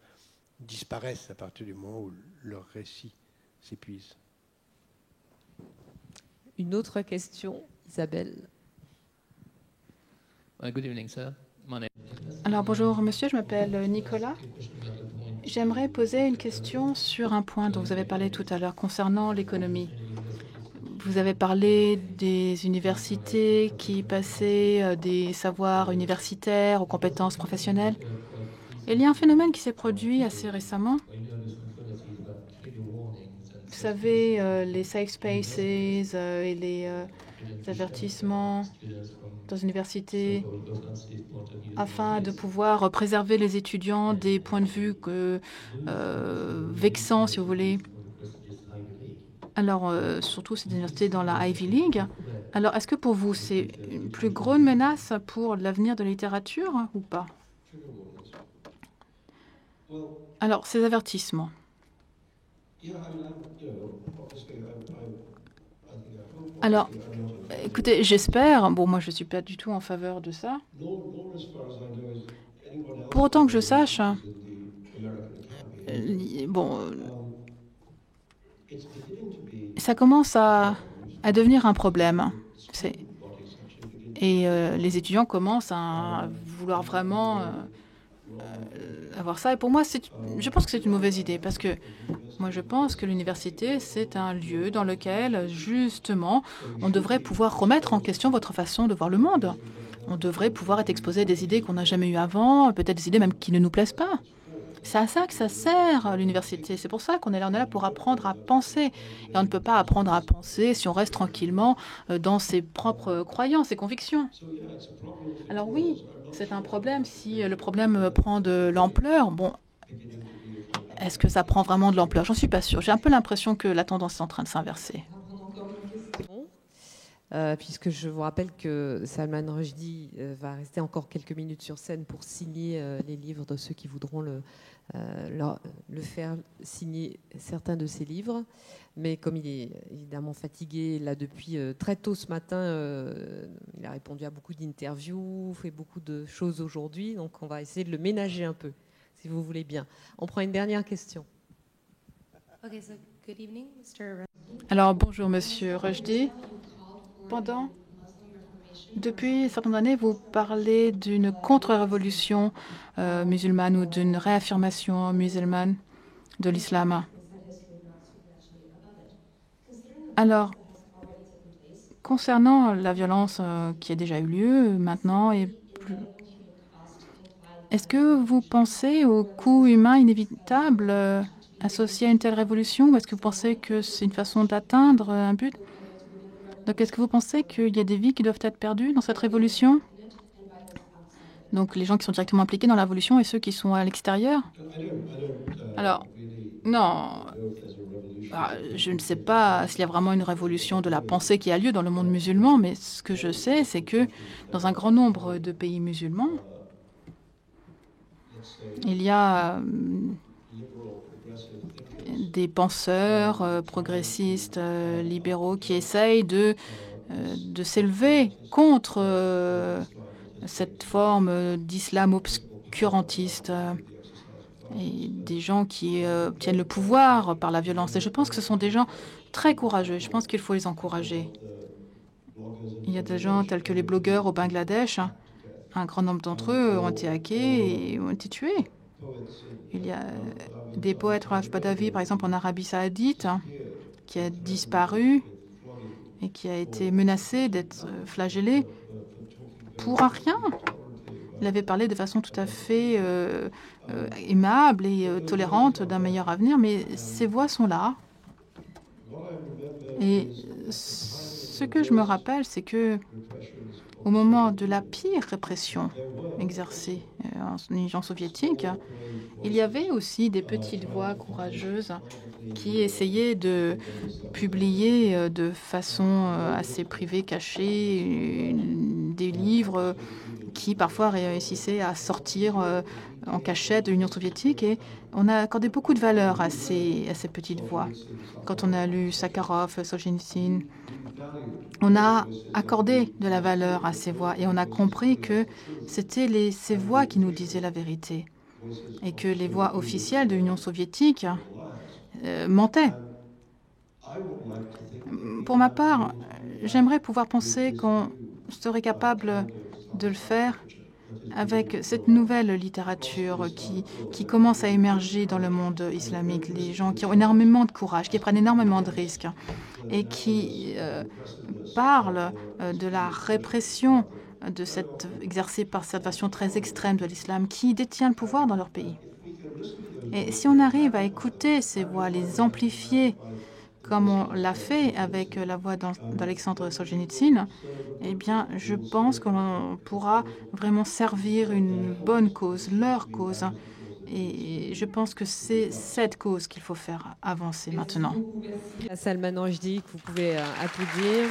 disparaissent à partir du moment où leur récit s'épuise. Une autre question, Isabelle. Good evening, sir. Alors bonjour monsieur, je m'appelle Nicolas. J'aimerais poser une question sur un point dont vous avez parlé tout à l'heure concernant l'économie. Vous avez parlé des universités qui passaient des savoirs universitaires aux compétences professionnelles. Il y a un phénomène qui s'est produit assez récemment. Vous savez, les safe spaces et les avertissements dans les universités afin de pouvoir préserver les étudiants des points de vue vexants, si vous voulez. Alors, surtout ces universités dans la Ivy League. Alors, est-ce que pour vous, c'est une plus grande menace pour l'avenir de la littérature ou pas? Alors, ces avertissements. Alors, écoutez, j'espère, bon, moi je ne suis pas du tout en faveur de ça. Pour autant que je sache, bon, ça commence à devenir un problème. Et les étudiants commencent à vouloir vraiment avoir ça. Et pour moi, je pense que c'est une mauvaise idée parce que moi, je pense que l'université, c'est un lieu dans lequel, justement, on devrait pouvoir remettre en question votre façon de voir le monde. On devrait pouvoir être exposé à des idées qu'on n'a jamais eues avant, peut-être des idées même qui ne nous plaisent pas. C'est à ça que ça sert, l'université. C'est pour ça qu'on est là. On est là pour apprendre à penser. Et on ne peut pas apprendre à penser si on reste tranquillement dans ses propres croyances et convictions. Alors oui, c'est un problème. Si le problème prend de l'ampleur, bon, est-ce que ça prend vraiment de l'ampleur? J'en suis pas sûre. J'ai un peu l'impression que la tendance est en train de s'inverser. Puisque je vous rappelle que Salman Rushdie va rester encore quelques minutes sur scène pour signer les livres de ceux qui voudront le faire signer certains de ses livres. Mais comme il est évidemment fatigué là depuis très tôt ce matin, il a répondu à beaucoup d'interviews, fait beaucoup de choses aujourd'hui, donc on va essayer de le ménager un peu, si vous voulez bien. On prend une dernière question. Okay, so good evening, Mr. Alors bonjour Monsieur Rushdie. Depuis certaines années, vous parlez d'une contre-révolution musulmane ou d'une réaffirmation musulmane de l'islam. Alors, concernant la violence qui a déjà eu lieu maintenant, est-ce que vous pensez au coût humain inévitable associé à une telle révolution, ou est-ce que vous pensez que c'est une façon d'atteindre un but? Donc, est-ce que vous pensez qu'il y a des vies qui doivent être perdues dans cette révolution? Donc, les gens qui sont directement impliqués dans la révolution et ceux qui sont à l'extérieur? Alors, Non, je ne sais pas s'il y a vraiment une révolution de la pensée qui a lieu dans le monde musulman, mais ce que je sais, c'est que dans un grand nombre de pays musulmans, il y a des penseurs progressistes, libéraux, qui essayent de s'élever contre cette forme d'islam obscurantiste et des gens qui obtiennent le pouvoir par la violence. Et je pense que ce sont des gens très courageux. Je pense qu'il faut les encourager. Il y a des gens tels que les blogueurs au Bangladesh. Un grand nombre d'entre eux ont été hackés et ont été tués. Il y a des poètes, Raif Badavi, par exemple, en Arabie Saoudite, qui a disparu et qui a été menacé d'être flagellé pour un rien. Il avait parlé de façon tout à fait aimable et tolérante d'un meilleur avenir, mais ces voix sont là. Et ce que je me rappelle, c'est que au moment de la pire répression exercée en Union soviétique, il y avait aussi des petites voix courageuses qui essayaient de publier de façon assez privée, cachée, des livres qui parfois réussissaient à sortir en cachette de l'Union soviétique. Et on a accordé beaucoup de valeur à ces petites voix. Quand on a lu Sakharov, Solzhenitsyn, on a accordé de la valeur à ces voix et on a compris que c'était ces voix qui nous disaient la vérité et que les voix officielles de l'Union soviétique mentaient. Pour ma part, j'aimerais pouvoir penser qu'on serait capable de le faire avec cette nouvelle littérature qui commence à émerger dans le monde islamique, les gens qui ont énormément de courage, qui prennent énormément de risques et qui parlent de la répression exercée par cette version très extrême de l'islam qui détient le pouvoir dans leur pays. Et si on arrive à écouter ces voix, les amplifier, comme on l'a fait avec la voix d'Alexandre Solzhenitsyn, eh bien, je pense qu'on pourra vraiment servir une bonne cause, leur cause. Et je pense que c'est cette cause qu'il faut faire avancer maintenant. À Salman Rushdie, que vous pouvez applaudir.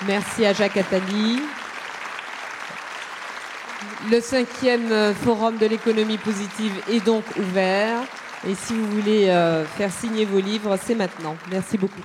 Merci à Jacques Attali. Le 5e forum de l'économie positive est donc ouvert. Et si vous voulez faire signer vos livres, c'est maintenant. Merci beaucoup.